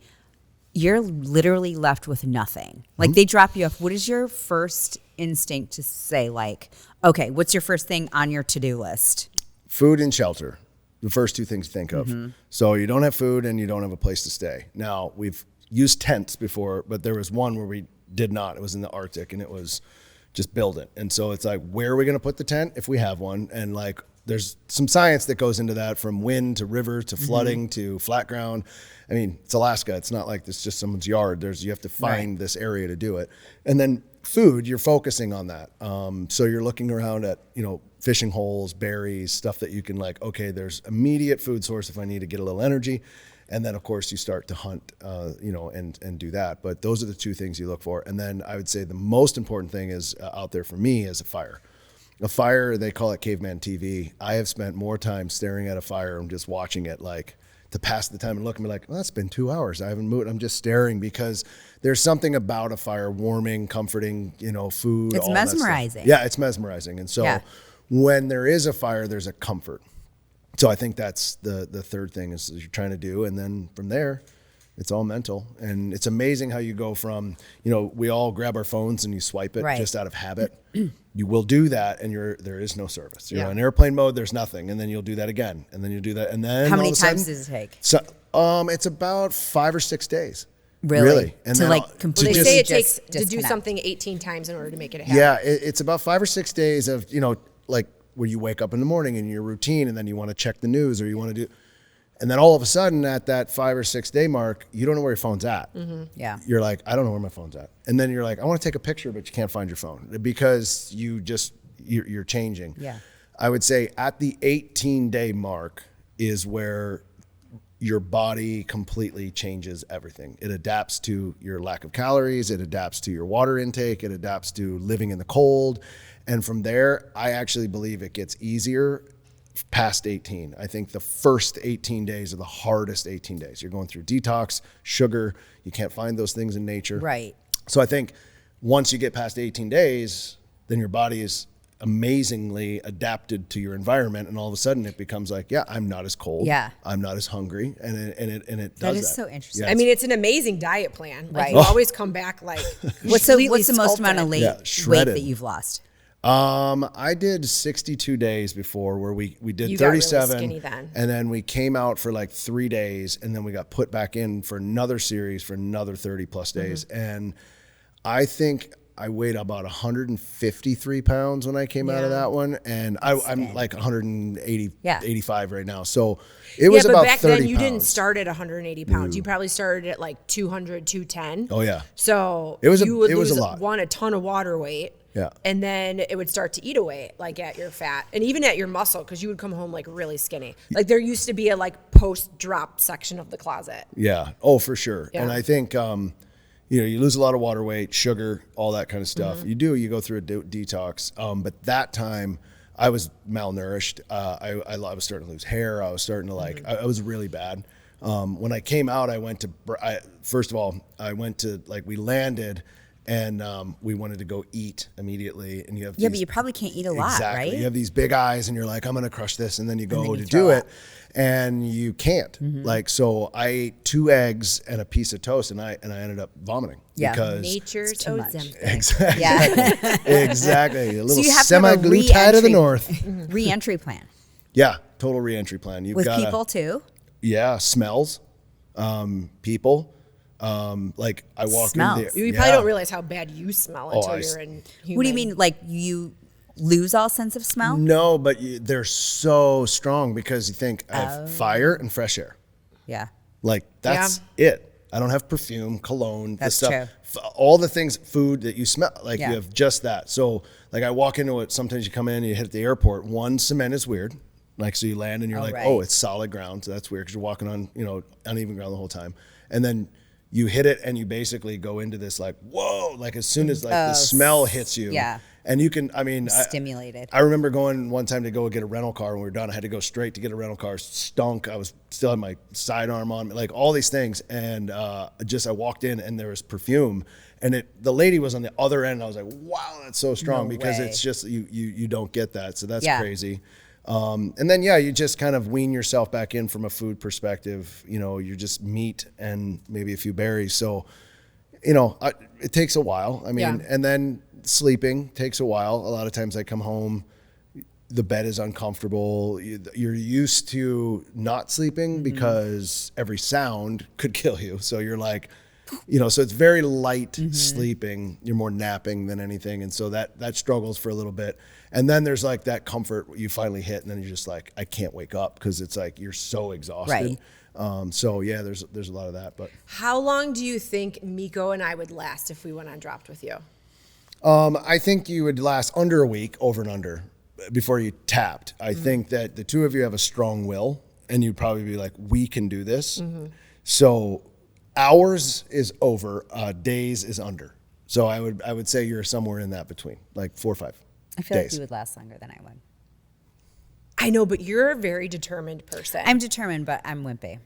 You're literally left with nothing. Like they drop you off. What is your first instinct to say? Like, okay, what's your first thing on your to-do list? Food and shelter. The first 2 things to think of. So you don't have food and you don't have a place to stay. Now, we've used tents before, but there was one where we did not. It was in the Arctic, and it was just build it. And so it's like, where are we going to put the tent if we have one? And like, there's some science that goes into that, from wind to river to flooding to flat ground. I mean, it's Alaska. It's not like it's just someone's yard. You have to find this area to do it. And then food, you're focusing on that. So you're looking around at, fishing holes, berries, stuff that you can like, okay, there's immediate food source if I need to get a little energy. And then of course you start to hunt, and do that. But those are the two things you look for. And then I would say the most important thing is out there for me is a fire. A fire, they call it caveman TV. I have spent more time staring at a fire and just watching it, like, to pass the time and look and be like, well, it's been 2 hours. I haven't moved. I'm just staring, because there's something about a fire, warming, comforting, food. It's all mesmerizing. That stuff. Yeah, it's mesmerizing. And so when there is a fire, there's a comfort. So I think that's the third thing is you're trying to do. And then from there, it's all mental. And it's amazing how you go from, we all grab our phones and you swipe it just out of habit. You will do that, and there is no service. You're on airplane mode, there's nothing. And then you'll do that again. And then you'll do that. And then how many times does it take? So it's about 5 or 6 days. Really? And to then like completely They say it takes to disconnect. do something 18 times in order to make it a habit. Yeah, it's about 5 or 6 days of, like where you wake up in the morning and your routine, and then you want to check the news, or you want to do, and then all of a sudden at that 5 or 6 day mark, you don't know where your phone's at. Yeah. You're like, I don't know where my phone's at. And then you're like, I want to take a picture, but you can't find your phone because you're changing. Yeah. I would say at the 18-day mark is where your body completely changes everything. It adapts to your lack of calories. It adapts to your water intake. It adapts to living in the cold. And from there, I actually believe it gets easier past 18. I think the first 18 days are the hardest 18 days. You're going through detox, sugar. You can't find those things in nature. Right. So I think once you get past 18 days, then your body is amazingly adapted to your environment, and all of a sudden it becomes like, I'm not as cold. Yeah. I'm not as hungry, and it does that. That is so interesting. Yeah, I mean, it's an amazing diet plan. Like, Right. you always come back like What's the most amount of weight shredded. that you've lost? I did 62 days before, where we did You got really 37, skinny then. and then we came out for like 3 days, and then we got put back in for another series for another 30 plus days. And I think I weighed about 153 pounds when I came out of that one, and I'm like 180, 85 right now. So it was but about back 30 then you pounds. didn't start at 180 pounds. You probably started at like 200, 210. Oh yeah. So It was you would a lose lot. a ton of water weight. Yeah. And then it would start to eat away, like at your fat and even at your muscle, because you would come home like really skinny. Like there used to be a like post-drop section of the closet. Yeah. Oh, for sure. Yeah. And I think, you lose a lot of water weight, sugar, all that kind of stuff. You go through a detox. But that time I was malnourished. I was starting to lose hair. I was starting to I was really bad. When I came out, I went to, first of all, we landed, and we wanted to go eat immediately. And you have But you probably can't eat a lot, right? You have these big eyes, and you're like, I'm going to crush this. And then you go then to you do throw it, up. and you can't. So I ate 2 eggs and a piece of toast, and I ended up vomiting. Yeah. Because Nature's too much. Ozempic. Exactly. Yeah. Exactly. A little you have to have a semi-glutide of the re-entry- north. Re-entry plan Yeah. Total re-entry plan. You've with got people too. Yeah. Smells. People. Like I walk Smells. in there. You probably don't realize how bad you smell until you're in human. What do you mean? Like you lose all sense of smell? No, but they're so strong because you think I have fire and fresh air. Yeah. Like that's it. I don't have perfume, cologne, That's the true. stuff, all the things, food that you smell. Like Yeah. you have just that. So like I walk into it. Sometimes you come in, you hit the airport. One, cement is weird. Like so you land and you're like, right. oh, it's solid ground. So that's weird because you're walking on uneven ground the whole time. And then you hit it and you basically go into this like whoa. Like as soon as the smell hits you. Yeah. And you can, Stimulated. I remember going one time to go get a rental car. When we were done, I had to go straight to get a rental car. Stunk. I was still had my sidearm on, like all these things. And I walked in and there was perfume. And the lady was on the other end. I was like, wow, that's so strong because way. it's just, you don't get that. So that's Yeah. crazy. And then, you just kind of wean yourself back in from a food perspective. You're just meat and maybe a few berries. So, it takes a while. I mean, and then sleeping takes a while. A lot of times I come home, the bed is uncomfortable. You're used to not sleeping because every sound could kill you. So you're like, so it's very light sleeping. You're more napping than anything. And so that struggles for a little bit. And then there's like that comfort you finally hit, and then you're just like, I can't wake up, because it's like you're so exhausted. Right. So yeah, there's a lot of that. But how long do you think Meko and I would last if we went on Dropped with you? I think you would last under a week, over and under, before you tapped. I think that the two of you have a strong will, and you'd probably be like, we can do this. So hours is over, days is under. So I would say you're somewhere in that between, like 4 or 5 I feel days. like you would last longer than I would. I know, but you're a very determined person. I'm determined, but I'm wimpy.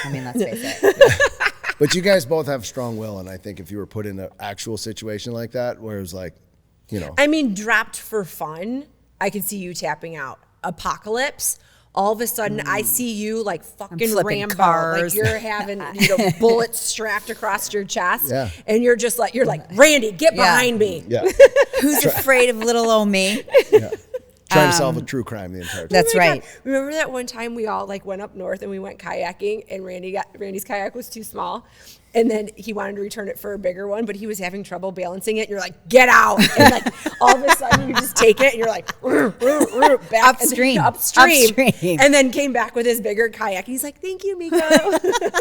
I mean, let's face it. But you guys both have strong will, and I think if you were put in an actual situation like that, where it was like, I mean, Dropped for fun, I could see you tapping out. Apocalypse, all of a sudden I see you like fucking flipping Rambo. cars. Like you're having bullets strapped across your chest. Yeah. And you're like, Randy, get behind me. yeah, Who's afraid of little old me? yeah. Trying to solve a true crime the entire time. That's Oh my right. God. Remember that one time we all like went up north and we went kayaking, and Randy's kayak was too small, and then he wanted to return it for a bigger one, but he was having trouble balancing it. And you're like, get out! And like all of a sudden you just take it and you're like back Upstream. upstream, and then came back with his bigger kayak. And he's like, thank you, Meko.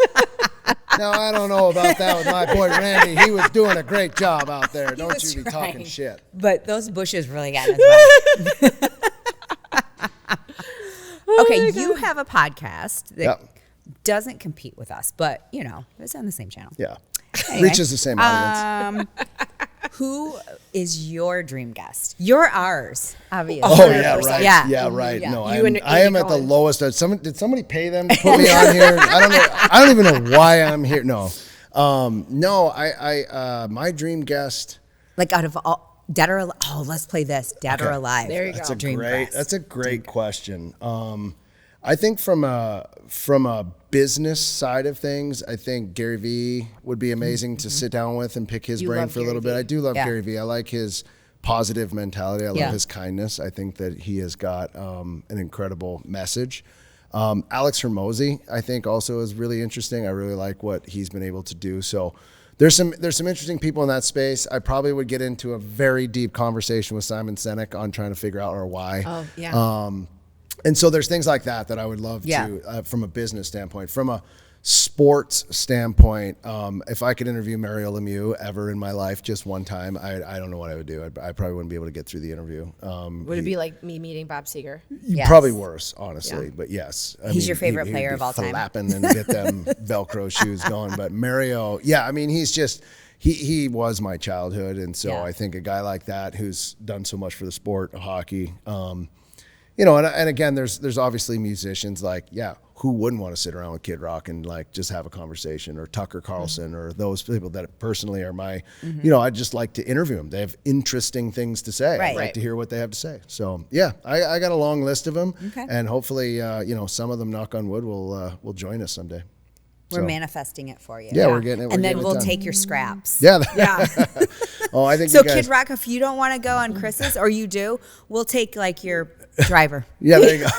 Now, I don't know about that with my boy Randy. He was doing a great job out there. Don't was you be talking trying. shit. But those bushes really got us well. Okay, you have a podcast that Yep. doesn't compete with us, but it's on the same channel. Yeah. Anyway, Reaches the same audience. Who is your dream guest? You're ours, obviously. Oh, yeah, right. Yeah. Yeah, right. Yeah. No, You and I am Amy at the Cohen. lowest. Did somebody pay them to put me on here? I don't know. I don't even know why I'm here. No. My dream guest. Like out of all dead or alive. Oh, let's play this. Dead or alive. There you That's go. a Dream great. guest. That's a great question. I think from a business side of things, I think Gary Vee would be amazing to sit down with and pick his You brain love for a little Gary bit. Vee. I do love Yeah. Gary Vee. I like his positive mentality. I love Yeah. his kindness. I think that he has got an incredible message. Alex Hormozy, I think, also is really interesting. I really like what he's been able to do. So there's some interesting people in that space. I probably would get into a very deep conversation with Simon Sinek on trying to figure out our why. Oh, yeah. And so there's things like that I would love Yeah. to, from a business standpoint. From a sports standpoint, if I could interview Mario Lemieux ever in my life just one time, I don't know what I would do. I probably wouldn't be able to get through the interview. Would it be like me meeting Bob Seger? Yes. Probably worse, honestly. Yeah. But yes. He's your favorite player he'd of be all time. Flapping and get them Velcro shoes going. But Mario, yeah, I mean, he's just, he was my childhood. And so Yeah. I think a guy like that who's done so much for the sport of hockey, and again, there's obviously musicians like, who wouldn't want to sit around with Kid Rock and like just have a conversation, or Tucker Carlson, or those people that personally are my, I'd just like to interview them. They have interesting things to say. Right. I'd like to hear what they have to say. So yeah, I got a long list of them, Okay. and hopefully, some of them, knock on wood, will join us someday. We're So, manifesting it for you. Yeah, we're getting it. And then getting it we'll done. take your scraps. Yeah. Yeah. Oh, I think So you guys. Kid Rock, if you don't want to go on Chris's, or you do, we'll take like your driver. Yeah, there you go.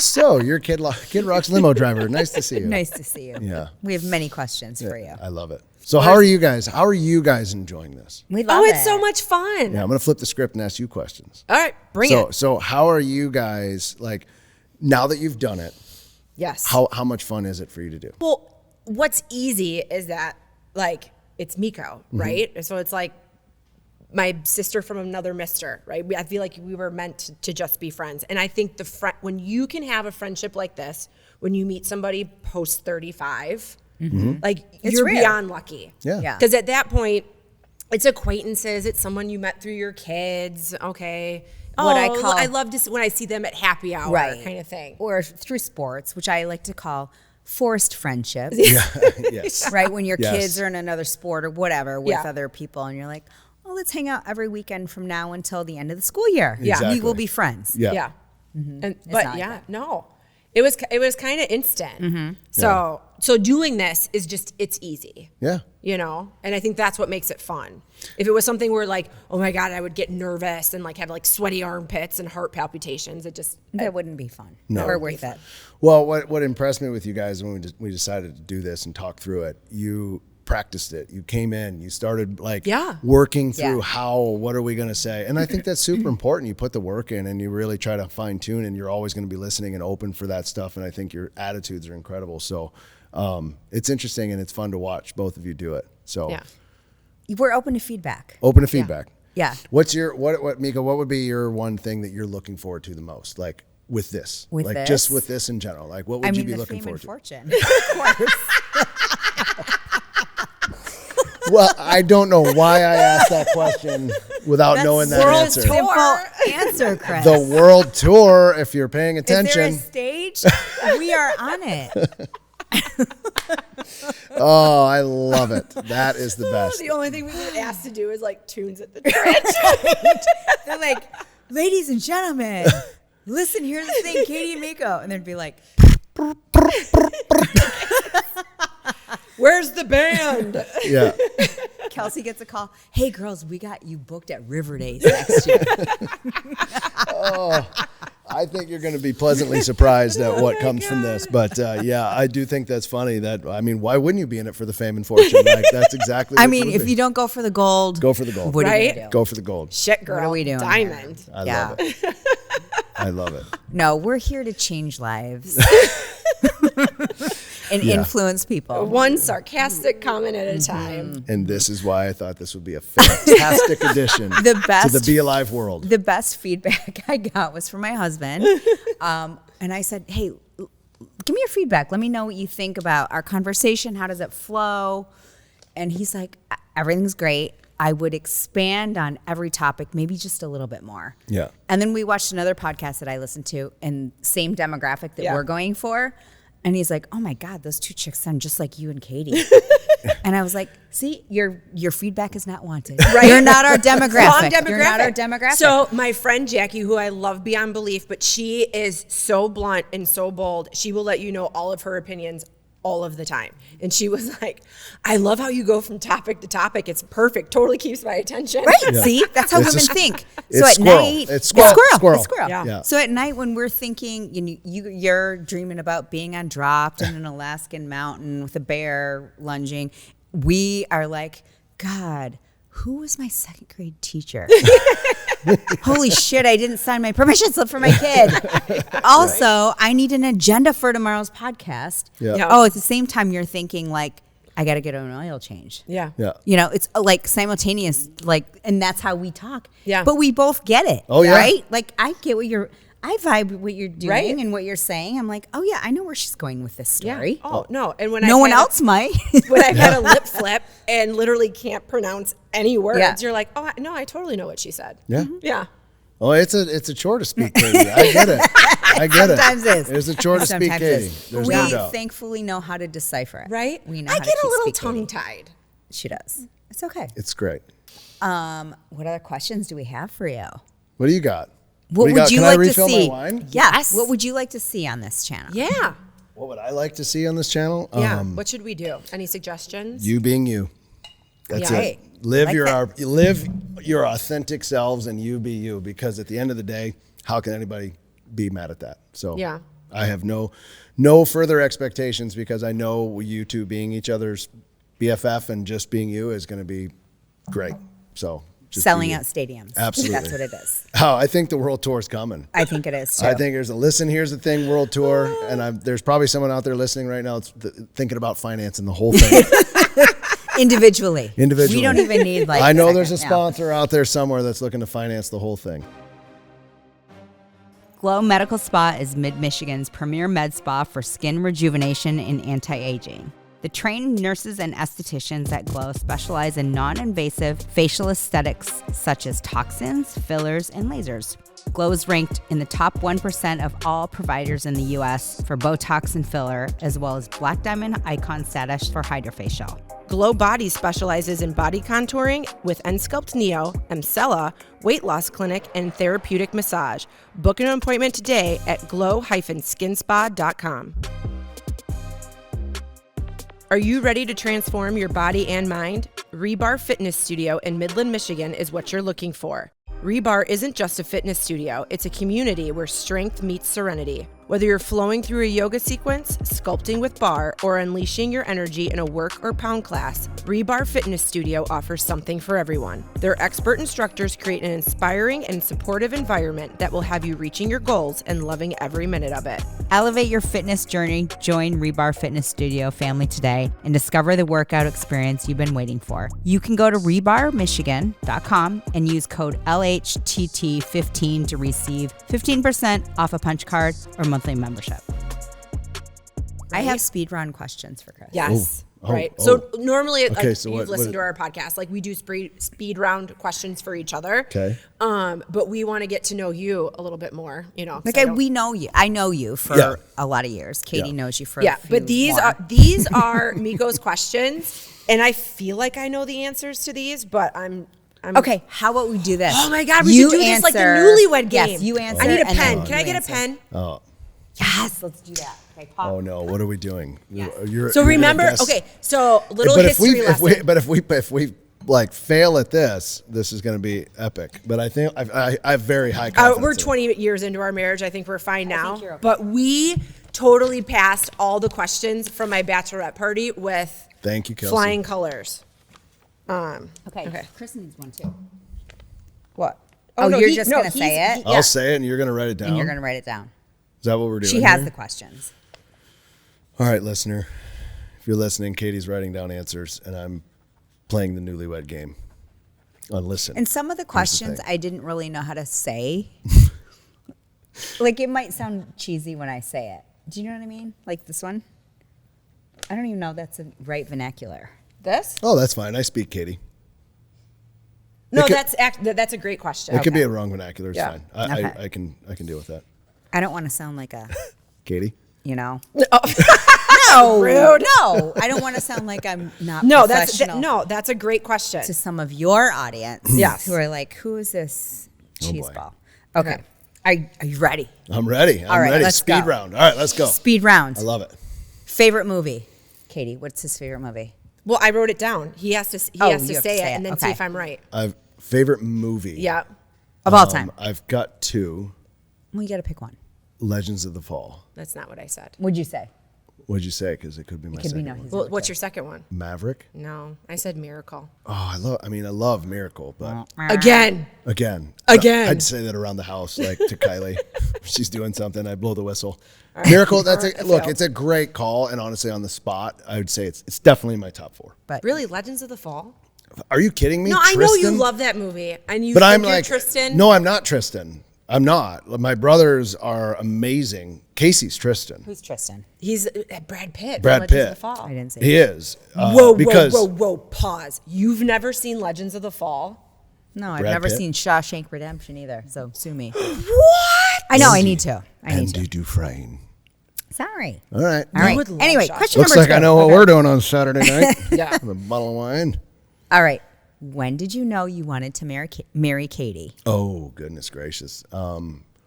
So you're Kid Rock's limo driver. Nice to see you. Nice to see you. Yeah. We have many questions for you. I love it. So how are you guys? How are you guys enjoying this? We love Oh, it. it's so much fun. Yeah, I'm gonna flip the script and ask you questions. All right, bring it. So how are you guys, like, now that you've done it? Yes. How much fun is it for you to do? Well, what's easy is that, like, it's Meko, right? So it's like my sister from another mister, right? I feel like we were meant to just be friends. And I think when you can have a friendship like this, when you meet somebody post 35, like, It's you're rare. beyond lucky. Yeah. Yeah. Because at that point, it's acquaintances, it's someone you met through your kids, okay. What I call- I love to when I see them at happy hour, Right. kind of thing. Or through sports, which I like to call forced friendships. Yes. Right? When your Yes. kids are in another sport or whatever with Yeah. other people, and you're like, oh, let's hang out every weekend from now until the end of the school year. Yeah. Exactly. We will be friends. Yeah. Yeah. And, not but like yeah, that. no, it was kind of instant. So doing this is just, it's easy, Yeah. and I think that's what makes it fun. If it was something where like, oh my God, I would get nervous and like have like sweaty armpits and heart palpitations, That wouldn't be fun. No. Or worth it. Well, what impressed me with you guys when we decided to do this and talk through it, you practiced it. You came in, you started like Yeah. working through what are we going to say? And I think that's super important. You put the work in and you really try to fine tune, and you're always going to be listening and open for that stuff. And I think your attitudes are incredible. So it's interesting and it's fun to watch both of you do it. So We're open to feedback. open to feedback. Yeah. What's your, what Meko, what would be your one thing that you're looking forward to the most? Like with this, With like this? just with this in general, like what would you be looking the fame forward and to? fortune. Of course. Well, I don't know why I asked that question without knowing that world answer. Simple answer, Chris. The world tour, if you're paying Is there attention. a stage? We are on it. Oh, I love it. That is the best. The only thing we get asked to do is like tunes at the church. They're like, ladies and gentlemen, listen, here's the thing, Katie and Meko. And they'd be like, Where's the band? Yeah. Kelsey gets a call. Hey, girls, we got you booked at River Days next year. I think you're going to be pleasantly surprised at what comes from this. But yeah, I do think that's funny. That, I mean, why wouldn't you be in it for the fame and fortune? Like, that's exactly what I it mean, would if be. you don't go for the gold, Go for the gold. what are you Right? going to do? Go for the gold. Shit, girl. What are we doing Diamond. I Yeah. love it. I love it. No, we're here to change lives and influence people. One sarcastic comment at a time. And this is why I thought this would be a fantastic addition to the BeAlive world. The best feedback I got was from my husband. And I said, hey, give me your feedback. Let me know what you think about our conversation. How does it flow? And he's like, everything's great. I would expand on every topic, maybe just a little bit more. Yeah. And then we watched another podcast that I listened to, and same demographic that we're going for. And he's like, oh my God, those two chicks sound just like you and Katie. And I was like, see, your feedback is not wanted. Right? You're not our demographic. Wrong demographic. You're not our demographic. So my friend Jackie, who I love beyond belief, but she is so blunt and so bold, she will let you know all of her opinions all of the time. And she was like, I love how you go from topic to topic. It's perfect. Totally keeps my attention. Right. Yeah. See, that's how It's women a- think. it's So at squirrel. night, It's squirrel. It's squirrel. Yeah. Yeah. So at night when we're thinking, you're dreaming about being undropped in an Alaskan mountain with a bear lunging, we are like, God, who was my second grade teacher? Holy shit, I didn't sign my permission slip for my kid. Also, I need an agenda for tomorrow's podcast. Yeah. Yeah. Oh, at the same time, you're thinking like, I got to get an oil change. Yeah. Yeah. You know, it's like simultaneous, like, and that's how we talk. Yeah. But we both get it. Oh, yeah. Right? Like, I get I vibe with what you're doing Right. and what you're saying. I'm like, oh, yeah, I know where she's going with this Yeah. story. Oh, no. And when No one else might. when I've had a lip flip and literally can't pronounce any words, Yeah. you're like, oh, no, I totally know what she said. Yeah. Yeah. Oh, it's a chore to speak, Katie. I get it. I get it. Sometimes it is. It's a chore to speak, Sometimes Katie. it is. There's We no doubt. thankfully know how to decipher it. Right? We know I how to get a keep little speaking. tongue-tied. She does. It's okay. It's great. What other questions do we have for you? What do you got? What do would got? you Can like I to refill see? my wine? Yes. What would you like to see on this channel? Yeah. What would I like to see on this channel? Yeah. What should we do? Any suggestions? You being you. That's Yeah. it. Hey, Live like live your authentic selves and you be you, because at the end of the day, how can anybody be mad at that? So Yeah. I have no further expectations, because I know you two being each other's BFF and just being you is going to be great. So just Selling be you. out stadiums. Absolutely. That's what it is. Oh, I think the world tour is coming. I think it is too. I think there's a listen, here's the thing world tour, and there's probably someone out there listening right now that's thinking about financing the whole thing. Individually. Individually. We don't even need like. I know there's a second, yeah. sponsor out there somewhere that's looking to finance the whole thing. Glow Medical Spa is Mid-Michigan's premier med spa for skin rejuvenation and anti-aging. The trained nurses and estheticians at Glow specialize in non-invasive facial aesthetics such as toxins, fillers, and lasers. Glow is ranked in the top 1% of all providers in the U.S. for Botox and filler, as well as Black Diamond Icon status for Hydrofacial. Glow Body specializes in body contouring with Ensculpt Neo, Emcella, weight loss clinic, and therapeutic massage. Book an appointment today at glow-skinspa.com. Are you ready to transform your body and mind? Rebar Fitness Studio in Midland, Michigan is what you're looking for. Rebar isn't just a fitness studio, it's a community where strength meets serenity. Whether you're flowing through a yoga sequence, sculpting with barre, or unleashing your energy in a work or pound class, Rebar Fitness Studio offers something for everyone. Their expert instructors create an inspiring and supportive environment that will have you reaching your goals and loving every minute of it. Elevate your fitness journey. Join Rebar Fitness Studio family today and discover the workout experience you've been waiting for. You can go to rebarmichigan.com and use code LHTT15 to receive 15% off a punch card or monthly membership. I have speed round questions for Chris. Yes. Oh, right. oh. So normally, like, Okay, so you've what listened to our podcast, like we do speed round questions for each other. Okay. But we want to get to know you a little bit more, you know. Like we know you. I know you for a lot of years. Katie knows you for a few but these more. are Meko's questions, and I feel like I know the answers to these, but I'm Okay, how about we do this? Oh my God, we should do this like the newlywed game. Yes, you answer. I need a and pen. then Can I you get answer. a pen? Oh. Yes, let's do that. Okay, pop. Oh no! What are we doing? Yes. So remember, okay. So little history lesson. If we like fail at this is going to be epic. But I think I have very high confidence. We're in it. 20 years into our marriage. I think we're fine now. you're okay. But we totally passed all the questions from my bachelorette party with Thank you, Kelsey. flying colors. Okay, Chris needs one too. What? Oh, you're just going to say it? I'll say it, and you're going to write it down. And you're going to write it down. Is that what we're doing? She has here? the questions. All right, listener. If you're listening, Katie's writing down answers, and I'm playing the newlywed game. Listen. And some of the questions thing. I didn't really know how to say. Like it might sound cheesy when I say it. Do you know what I mean? Like this one? I don't even know if that's the right vernacular. This? Oh, that's fine. I speak Katie. No, could- that's a great question. It could be a wrong vernacular. It's Yeah. fine. Okay. I can deal with that. I don't want to sound like a, Katie? you know. No, rude. No, I don't want to sound like I'm not No, professional. that's a great question. To some of your audience, Yes. who are like, who is this cheese boy. ball? Okay, are you ready? I'm ready. I'm All right, ready. let's Speed go. round. All right, let's go. Speed round. I love it. Favorite movie, Katie? What's his favorite movie? Well, I wrote it down. He has to say you it have to and say then it. see Okay. if I'm right. I've favorite movie. Yeah. Of all time. I've got two. Well, you got to pick one. Legends of the Fall. That's not what I said. What'd you say? What'd you say? Because it could be my Could be second no. one. He's Well, what's your second one? Maverick. No, I said Miracle. Oh, I love Miracle, but Again. again, I'd say that around the house, like to Kylie. If she's doing something, I blow the whistle. Miracle. That's look. It's a great call, and honestly, on the spot, I would say it's definitely in my top four. But Really, Legends of the Fall? Are you kidding me? No, I know you Tristan? love that movie, and you But think I'm you're like Tristan. No, I'm not Tristan. I'm not. My brothers are amazing. Casey's Tristan. who's Tristan? He's Brad Pitt. Brad from Legends Pitt. Of the Fall. I didn't say. He is. Whoa! Pause. You've never seen Legends of the Fall? No, I've Brad never Pitt? seen Shawshank Redemption either. So sue me. What? I know. I need to. I need to. Andy Dufresne. Sorry. All right. All right. would love Anyway, Shawshank. question Looks number like two. I know what we're doing on Saturday night. Yeah. With a bottle of wine. All right. When did you know you wanted to marry Katie? Oh, goodness gracious.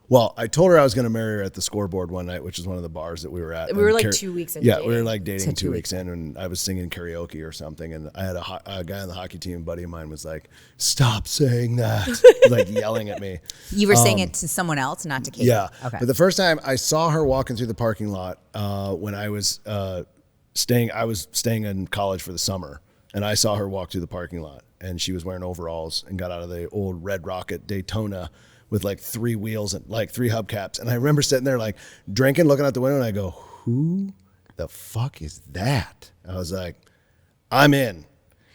Well, I told her I was going to marry her at the Scoreboard one night, which is one of the bars that we were at. We were And like 2 weeks into Yeah, we were dating. like dating So 2 2 weeks in, and I was singing karaoke or something, and I had a guy on the hockey team, a buddy of mine, was like, "Stop saying that," like yelling at me. You were saying it to someone else, not to Katie. Yeah. Okay. But the first time I saw her walking through the parking lot when I was staying in college for the summer, and I saw her walk through the parking lot, and she was wearing overalls and got out of the old Red Rocket Daytona with like 3 wheels and like 3 hubcaps. And I remember sitting there like drinking, looking out the window, and I go, "Who the fuck is that?" I was like, "I'm in."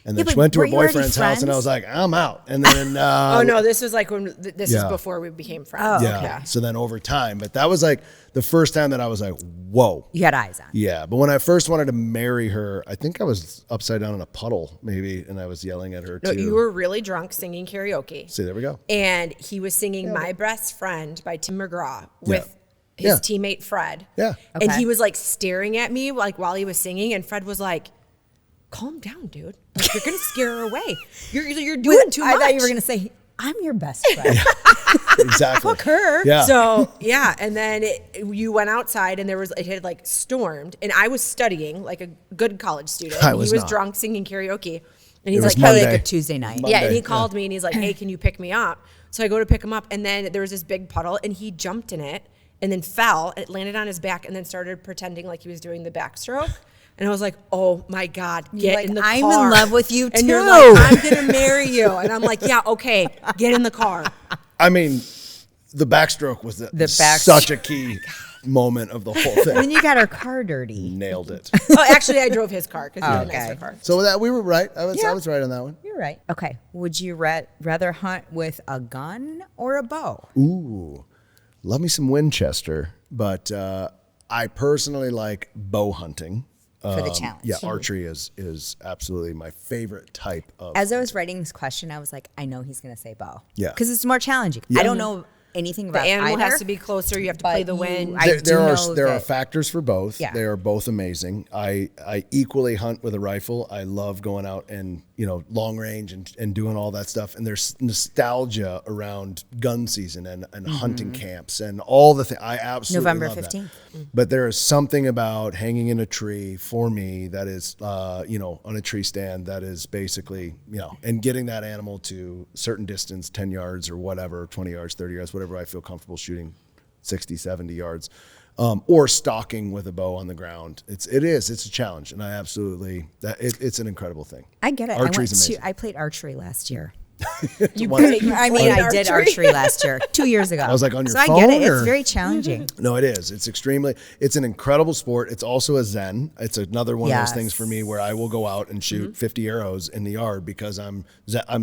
And then Yeah, she but went to were her you already boyfriend's house, and I friends? was like, "I'm out." And then Oh no, this was like when this is Yeah. before we became friends. Oh, yeah. Okay. So then over time, but that was like the first time that I was like, "Whoa." You had eyes on. Yeah, but when I first wanted to marry her, I think I was upside down in a puddle, maybe, and I was yelling at her No, too. you were really drunk singing karaoke. See, there we go. And he was singing My Best Friend by Tim McGraw with his Yeah. teammate Fred. Yeah. And Okay. he was like staring at me like while he was singing, and Fred was like, "Calm down, dude. Like, you're gonna scare her away. You're doing too much." I thought you were going to say, I'm your best friend. Exactly. Fuck her. Yeah. So yeah, and then you went outside, and it had like stormed, and I was studying like a good college student. I was he was not. drunk singing karaoke, and he's was like, Probably Monday. like a Tuesday night. yeah, and Monday, he called me, and he's like, "Hey, can you pick me up?" So I go to pick him up, and then there was this big puddle, and he jumped in it, and then fell. It landed on his back and then started pretending like he was doing the backstroke. And I was like, oh my God, get in the car. I'm in love with you too. And you're like, I'm going to marry you. And I'm like, yeah, okay, get in the car. I mean, the backstroke was such a key moment of the whole thing. And then you got our car dirty. Nailed it. Oh, actually, I drove his car because he had a nicer car. So that we were right. I was right on that one. You're right. Okay. Would you rather hunt with a gun or a bow? Ooh, love me some Winchester, but I personally like bow hunting. For the challenge. Yeah, archery is absolutely my favorite type of. As I was writing this question, I was like, I know he's going to say bow. Yeah. Because it's more challenging. Yeah. I don't know anything about The animal either, has to be closer. You have to play the wind. There are factors for both. Yeah. They are both amazing. I equally hunt with a rifle. I love going out and long range and doing all that stuff. And there's nostalgia around gun season and hunting camps and all the things. I absolutely November love 15th. that. But there is something about hanging in a tree for me that is on a tree stand that is basically and getting that animal to a certain distance, 10 yards or whatever, 20 yards, 30 yards, whatever I feel comfortable shooting, 60, 70 yards, or stalking with a bow on the ground. It's a challenge, and I absolutely it's an incredible thing. I get it. Archery's amazing. I played archery last year. I did archery last year, 2 years ago. I was like, on your phone? phone? I get it. Or? It's very challenging. No, it is. It's an incredible sport. It's also a zen. It's another one of those things for me where I will go out and shoot 50 arrows in the yard because I'm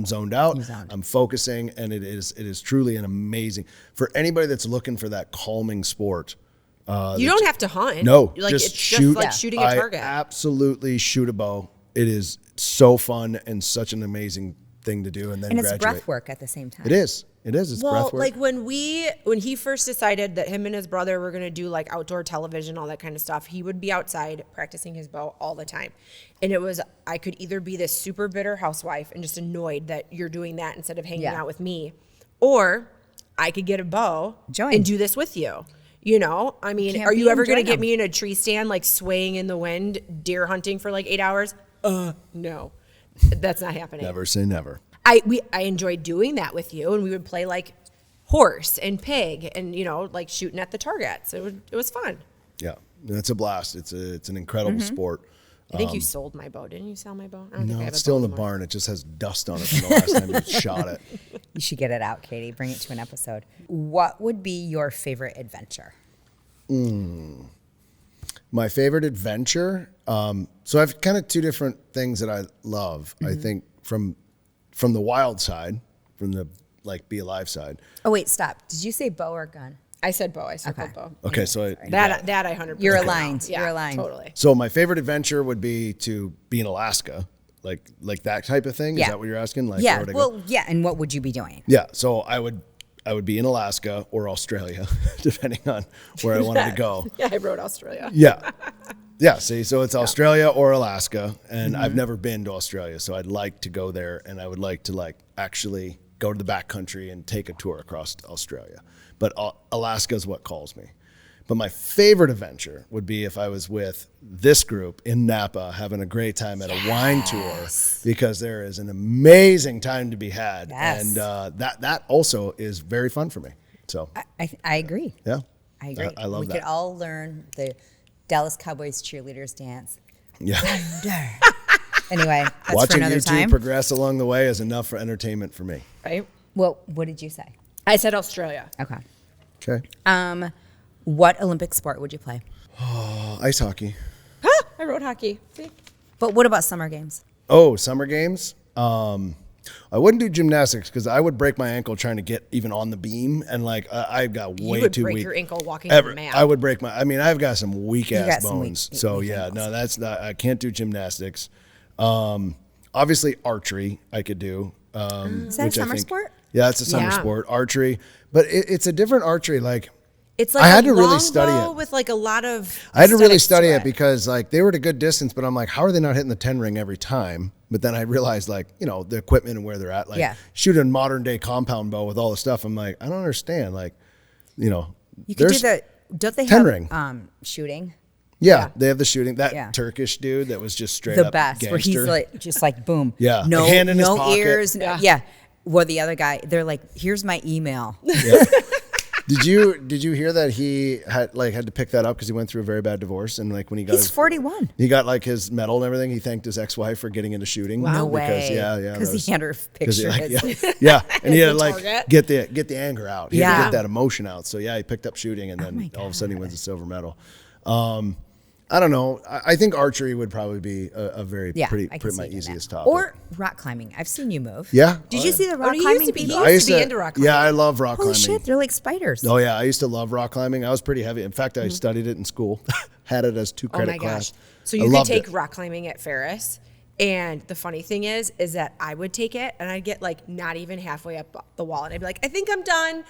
zoned out. I'm focusing, and it is truly an amazing for anybody that's looking for that calming sport. You don't have to hunt. No, it's shoot. just like shooting a target. I absolutely shoot a bow. It is so fun and such an amazing thing to do, and then it's graduate. breath work at the same time. It is. It's breath work. Like when he first decided that him and his brother were going to do like outdoor television, all that kind of stuff, he would be outside practicing his bow all the time. And I could either be this super bitter housewife and just annoyed that you're doing that instead of hanging out with me, or I could get a bow and do this with you. I mean, are you ever going to get me in a tree stand, like swaying in the wind, deer hunting for like 8 hours? No. That's not happening. Never say never. I enjoyed doing that with you, and we would play like horse and pig, and like shooting at the targets. It was fun. Yeah, it's a blast. It's an incredible sport. I think you sold my bow. Didn't you sell my bow? I don't think I have it's a still bow in the anymore. barn. It just has dust on it from the last time you shot it. You should get it out, Katie. Bring it to an episode. What would be your favorite adventure? My favorite adventure. So I have kind of two different things that I love. I think from the wild side, from the BeAlive side. Oh wait, stop. Did you say bow or gun? I said bow. I circled bow. Okay, so That I 100%. You're aligned. Yeah, You're aligned. Totally. So my favorite adventure would be to be in Alaska, like that type of thing. Yeah. Is that what you're asking? Like, Yeah. where would I go? Well, yeah. And what would you be doing? Yeah, so I would be in Alaska or Australia, depending on where I wanted to go. Yeah, I wrote Australia. Yeah. See, so it's Australia or Alaska, and I've never been to Australia, so I'd like to go there, and I would like to actually go to the backcountry and take a tour across Australia. But Alaska is what calls me. But my favorite adventure would be if I was with this group in Napa having a great time at a wine tour, because there is an amazing time to be had. Yes. And that also is very fun for me. So I agree. yeah. I agree. I love we that. could all learn the Dallas Cowboys cheerleaders dance. Yeah. Anyway, that's for Watching another you two time. progress along the way is enough for entertainment for me. Right? Well, what did you say? I said Australia. Okay. Okay. What Olympic sport would you play? Ice hockey. I wrote hockey. See? But what about summer games? Oh, summer games? I wouldn't do gymnastics because I would break my ankle trying to get even on the beam, and I've got way You would too break weak. your ankle walking on the mat. I would break I've got some weak got ass some bones. weak So yeah, ankles. no, that's not. I can't do gymnastics. Obviously archery I could do. Is that a summer sport? Yeah, it's a summer Yeah. sport, archery, but it's a different archery. It's like I had a to really study longbow it. with a lot of. I had to really aesthetics study to it because they were at a good distance, but I'm like, how are they not hitting the 10 ring every time? But then I realized the equipment and where they're at. Shoot a modern day compound bow with all the stuff. I'm like, I don't understand. You could do the. Don't they 10 have ring. shooting? Yeah, they have the shooting. That Yeah. Turkish dude that was just straight The up best, gangster. where he's just boom. Yeah, No, hand in his no pocket. ears. Yeah. Well, the other guy, they're like, here's my email. Yeah. Did you hear that he had to pick that up because he went through a very bad divorce, and like when he got He's 41. he got like his medal and everything. He thanked his ex-wife for getting into shooting. No way. Because he had her picture. And he had to like target. get the anger out. He had to Yeah. get that emotion out. So yeah, he picked up shooting, and then all of a sudden he wins a silver medal. I don't know. I think archery would probably be a very pretty my easiest topic. Or rock climbing. I've seen you move. Yeah. Did you see the rock he used climbing to be- he people? used to be into rock climbing. Yeah, I love rock Holy climbing. shit, they're like spiders. Oh yeah, I used to love rock climbing. I was pretty heavy. In fact, I studied it in school. Had it as 2 Oh credit my class. gosh. So I you could loved take it. rock climbing at Ferris. And the funny thing is that I would take it and I'd get like not even halfway up the wall. And I'd be like, I think I'm done.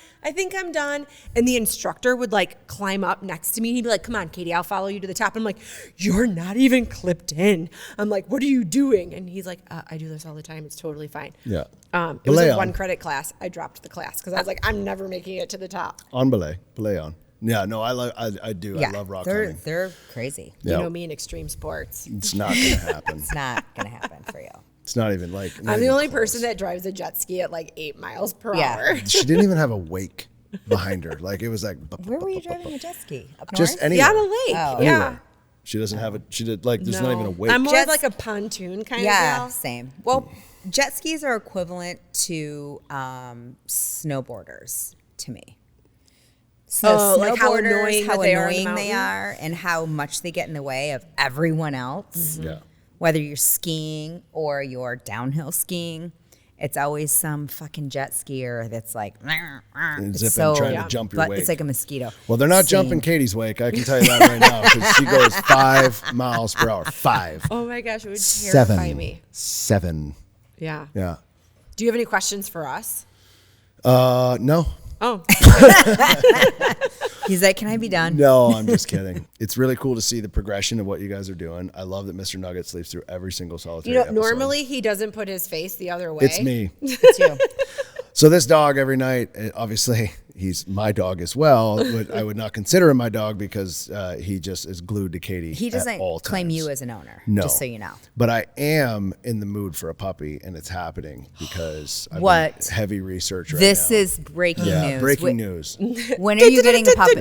And the instructor would like climb up next to me. And he'd be like, come on, Katie, I'll follow you to the top. And I'm like, you're not even clipped in. I'm like, what are you doing? And he's like, I do this all the time. It's totally fine. Yeah. It was a 1 credit class. I dropped the class because I was like, I'm never making it to the top. On belay on. Yeah, no, I do. Yeah, I love rock they're, climbing. they're crazy. Yeah. You know me in extreme sports. It's not gonna happen. It's not going to happen for you. It's not even like. I'm the only person that drives a jet ski at like 8 miles per Yeah. hour. She didn't even have a wake behind her. Like it was like. Where were you driving a jet ski? Up north? Just anywhere. Yeah, on a lake. Oh. Yeah. Anywhere. She doesn't have it. She did like. There's not even a wake. I'm more Jets- like a pontoon kind of Yeah, gal. same. Well, jet skis are equivalent to snowboarders to me. Oh, like how annoying how that they are on the annoying they mountain? are, and how much they get in the way of everyone else. Yeah. Whether you're skiing or you're downhill skiing, it's always some fucking jet skier that's like, it's zipping, trying to jump your but wake. It's like a mosquito. Well, they're not Same. jumping Katie's wake. I can tell you that right now because she goes 5 miles per hour. 5. Oh my gosh, it would terrify 7. me. 7. Yeah. Yeah. Do you have any questions for us? No. Oh, He's like, can I be done? No, I'm just kidding. It's really cool to see the progression of what you guys are doing. I love that Mr. Nugget sleeps through every single solitary you know, episode. normally he doesn't put his face the other way. It's me. It's you. So this dog every night, obviously he's my dog as well, but I would not consider him my dog because he just is glued to Katie. He at doesn't all claim times. you as an owner, No. just so you know. But I am in the mood for a puppy, and it's happening because I've What? been heavy research right This now. is breaking news. Breaking news. When are you getting a puppy?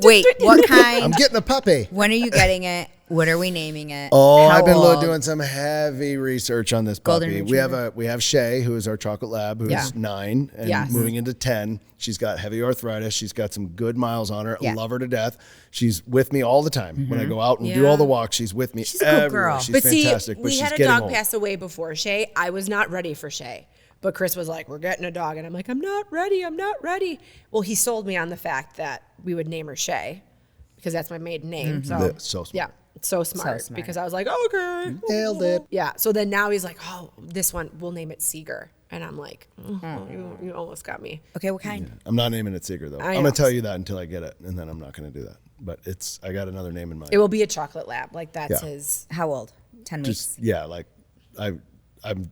Wait, what kind? I'm getting a puppy. When are you getting it? What are we naming it? Oh, How I've been old? doing some heavy research on this Golden puppy. Retriever? We have Shay, who is our chocolate lab, who's Yeah. 9 and Yes. moving into 10. She's got heavy arthritis. She's got some good miles on her. Yeah. Love her to death. She's with me all the time. When I go out and do Yeah. all the walks, she's with me She's a good everywhere. girl. She's But fantastic. see, but we she's had a getting dog old. pass away before Shay. I was not ready for Shay. But Chris was like, we're getting a dog. And I'm like, I'm not ready. Well, he sold me on the fact that we would name her Shay because that's my maiden name. That's so smart. Yeah, so smart. smart. Because I was like, okay. Nailed it. Yeah. So then now he's like, oh, this one, we'll name it Seeger. And I'm like, you almost got me. Okay, what kind? I'm not naming it Seeger, though. I I'm know. going to tell you that until I get it, and then I'm not going to do that. But I got another name in mind. It will be a chocolate lab. Like that's Yeah. his How old? 10 weeks. Just, yeah, like I'm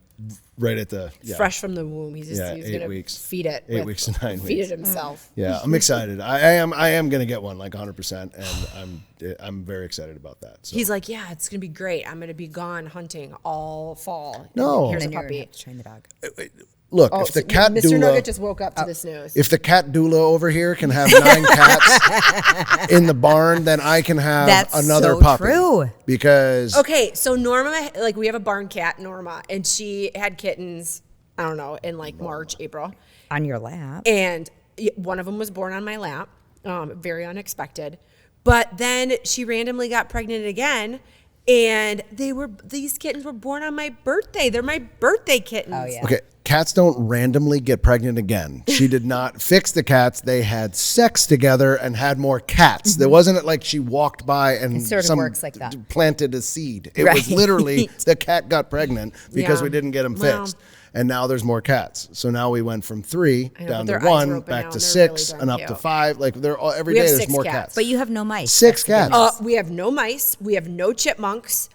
right at the fresh from the womb. He's 8 gonna weeks. feed it. 8 weeks to 9 Feed weeks. it himself. Yeah, I'm excited. I am going to get one like 100%, and I'm very excited about that. So. He's like, yeah, it's gonna be great. I'm gonna be gone hunting all fall. No. Here's a Then you're gonna puppy. have to train the dog. Look, Oh, if the so cat Mr. doula, Nugget just woke up to the snooze. if the cat doula over here can have 9 cats in the barn, then I can have That's another so puppy. true. Because Okay, so Norma, like we have a barn cat, Norma, and she had kittens, I don't know, in like March, April. On your lap. And one of them was born on my lap, very unexpected. But then she randomly got pregnant again, and these kittens were born on my birthday. They're my birthday kittens. Oh, yeah. okay, cats don't randomly get pregnant again. She did not fix the cats. They had sex together and had more cats. There wasn't like she walked by and It sort of works like that. planted a seed. It Right. was literally the cat got pregnant because Yeah. we didn't get them Well. fixed. And now there's more cats. So now we went from 3 I know, down but to their eyes are 1, open back now to and they're 6, really and darn up to cute. 5. Like they're all, every We day have there's 6 more cats. cats. But you have no mice. 6 That's the good cats. news. We have no mice. We have no chipmunks.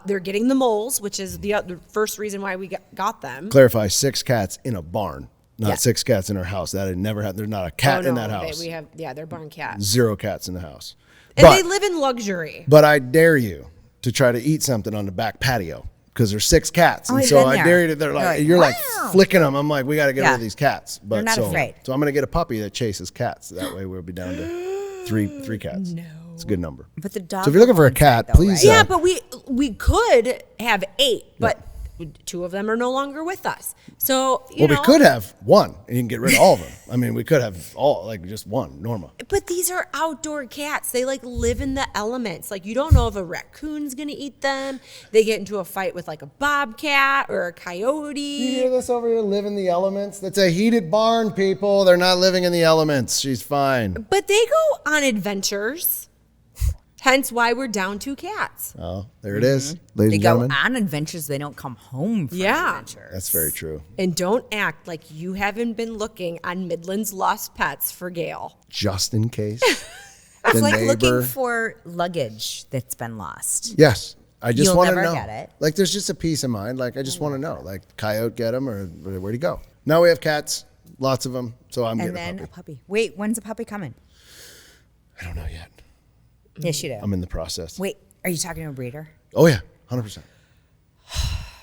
They're getting the moles, which is the first reason why we got them. Clarify, 6 cats in a barn, not Yeah. 6 cats in our house. That had never had. There's not a cat in that house. They're barn cats. 0 cats in the house. And they live in luxury. But I dare you to try to eat something on the back patio because there's 6 cats. And I've so been I there. dare you to, you're like "Wow." flicking them. I'm like, we got to get rid Yeah. of these cats. But They're not afraid. So I'm going to get a puppy that chases cats. That way we'll be down to three cats. No. It's a good number. But the dog. So if you're looking for a cat, please. Yeah, but we could have 8, but 2 of them are no longer with us. So you know, we could have 1 and you can get rid of all of them. I mean, we could have just 1, Norma. But these are outdoor cats. They like live in the elements. Like you don't know if a raccoon's gonna eat them. They get into a fight with like a bobcat or a coyote. You hear this over here? Live in the elements? That's a heated barn, people. They're not living in the elements. She's fine. But they go on adventures. Hence why we're down 2 cats. Oh, there it is, ladies They and go gentlemen. on adventures. They don't come home from adventures. That's very true. And don't act like you haven't been looking on Midland's Lost Pets for Gail. Just in case. It's the like neighbor. looking for luggage that's been lost. Yes. I just You'll want to never know. get it. Like, there's just a peace of mind. Like, I just want to know. Like, coyote get him or where'd he go? Now we have cats, lots of them. So I'm And getting then a puppy. Wait, when's a puppy coming? I don't know yet. Yes, you do. I'm in the process. Wait, are you talking to a breeder? Oh, yeah. 100%.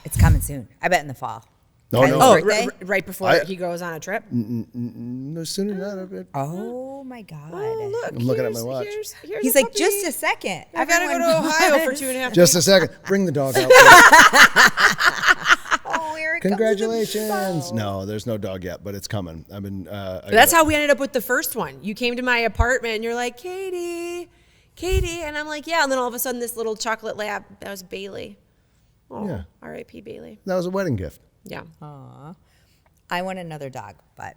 It's coming soon. I bet in the fall. No, Kylie's no. Oh, birthday? right before he goes on a trip. No sooner than that. Oh my God. I'm looking at my watch. He's like, just a second. I gotta go to Ohio for 2.5 Just a second. Bring the dog out. Oh, here it comes. Congratulations. No, there's no dog yet, but it's coming. I've been. That's how we ended up with the first one. You came to my apartment and you're like, Katie. And I'm like, yeah. And then all of a sudden, this little chocolate lab, that was Bailey. Oh, Yeah. R.I.P. Bailey. That was a wedding gift. Yeah. Aw. I want another dog, but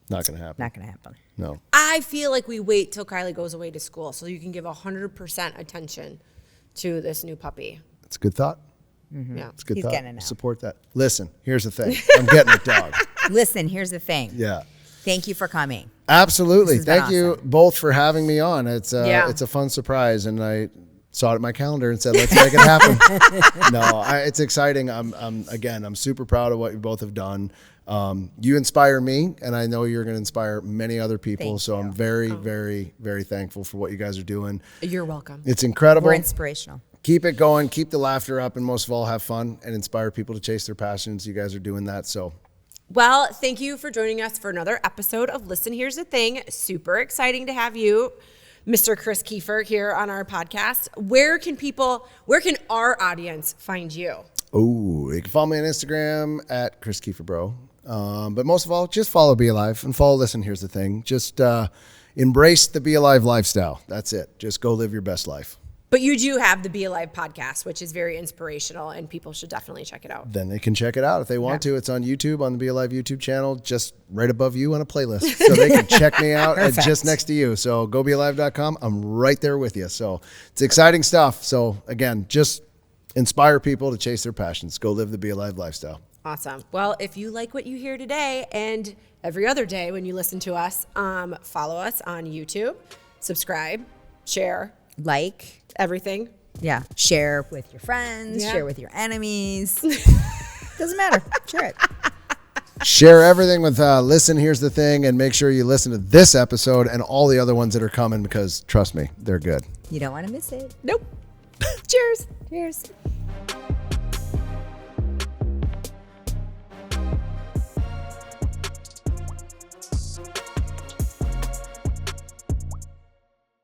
Not going to happen. not going to happen. No. I feel like we wait till Kylie goes away to school so you can give 100% attention to this new puppy. It's a good thought. Yeah. It's a good He's thought. getting it now. Support that. Listen, here's the thing. I'm getting a dog. Listen, here's the thing. Yeah. Thank you for coming. Absolutely. This has been Thank you awesome. both for having me on. It's a fun surprise, and I saw it in my calendar and said, "Let's make it happen." It's exciting. I'm super proud of what you both have done. You inspire me, and I know you're going to inspire many other people. Thank so you. I'm very, very, very thankful for what you guys are doing. You're welcome. It's incredible. We're inspirational. Keep it going. Keep the laughter up, and most of all, have fun and inspire people to chase their passions. You guys are doing that. So. Well, thank you for joining us for another episode of Listen, Here's the Thing. Super exciting to have you, Mr. Chris Keefer, here on our podcast. Where can our audience find you? Oh, you can follow me on Instagram at Chris Keefer Bro. But most of all, just follow BeAlive and follow Listen, Here's the Thing. Just embrace the BeAlive lifestyle. That's it. Just go live your best life. But you do have the BeAlive podcast, which is very inspirational, and people should definitely check it out. Then they can check it out if they want to. It's on YouTube, on the BeAlive YouTube channel, just right above you on a playlist. So they can check me out just next to you. So go BeAlive.com. I'm right there with you. So it's exciting stuff. So again, just inspire people to chase their passions. Go live the BeAlive lifestyle. Awesome. Well, if you like what you hear today and every other day when you listen to us, follow us on YouTube, subscribe, share, Like, everything. yeah, share with your friends, Yeah. share with your enemies. Doesn't matter. Share it. Share everything with Listen, Here's the Thing, and make sure you listen to this episode and all the other ones that are coming because, trust me, they're good. You don't want to miss it. Nope. Cheers. Cheers.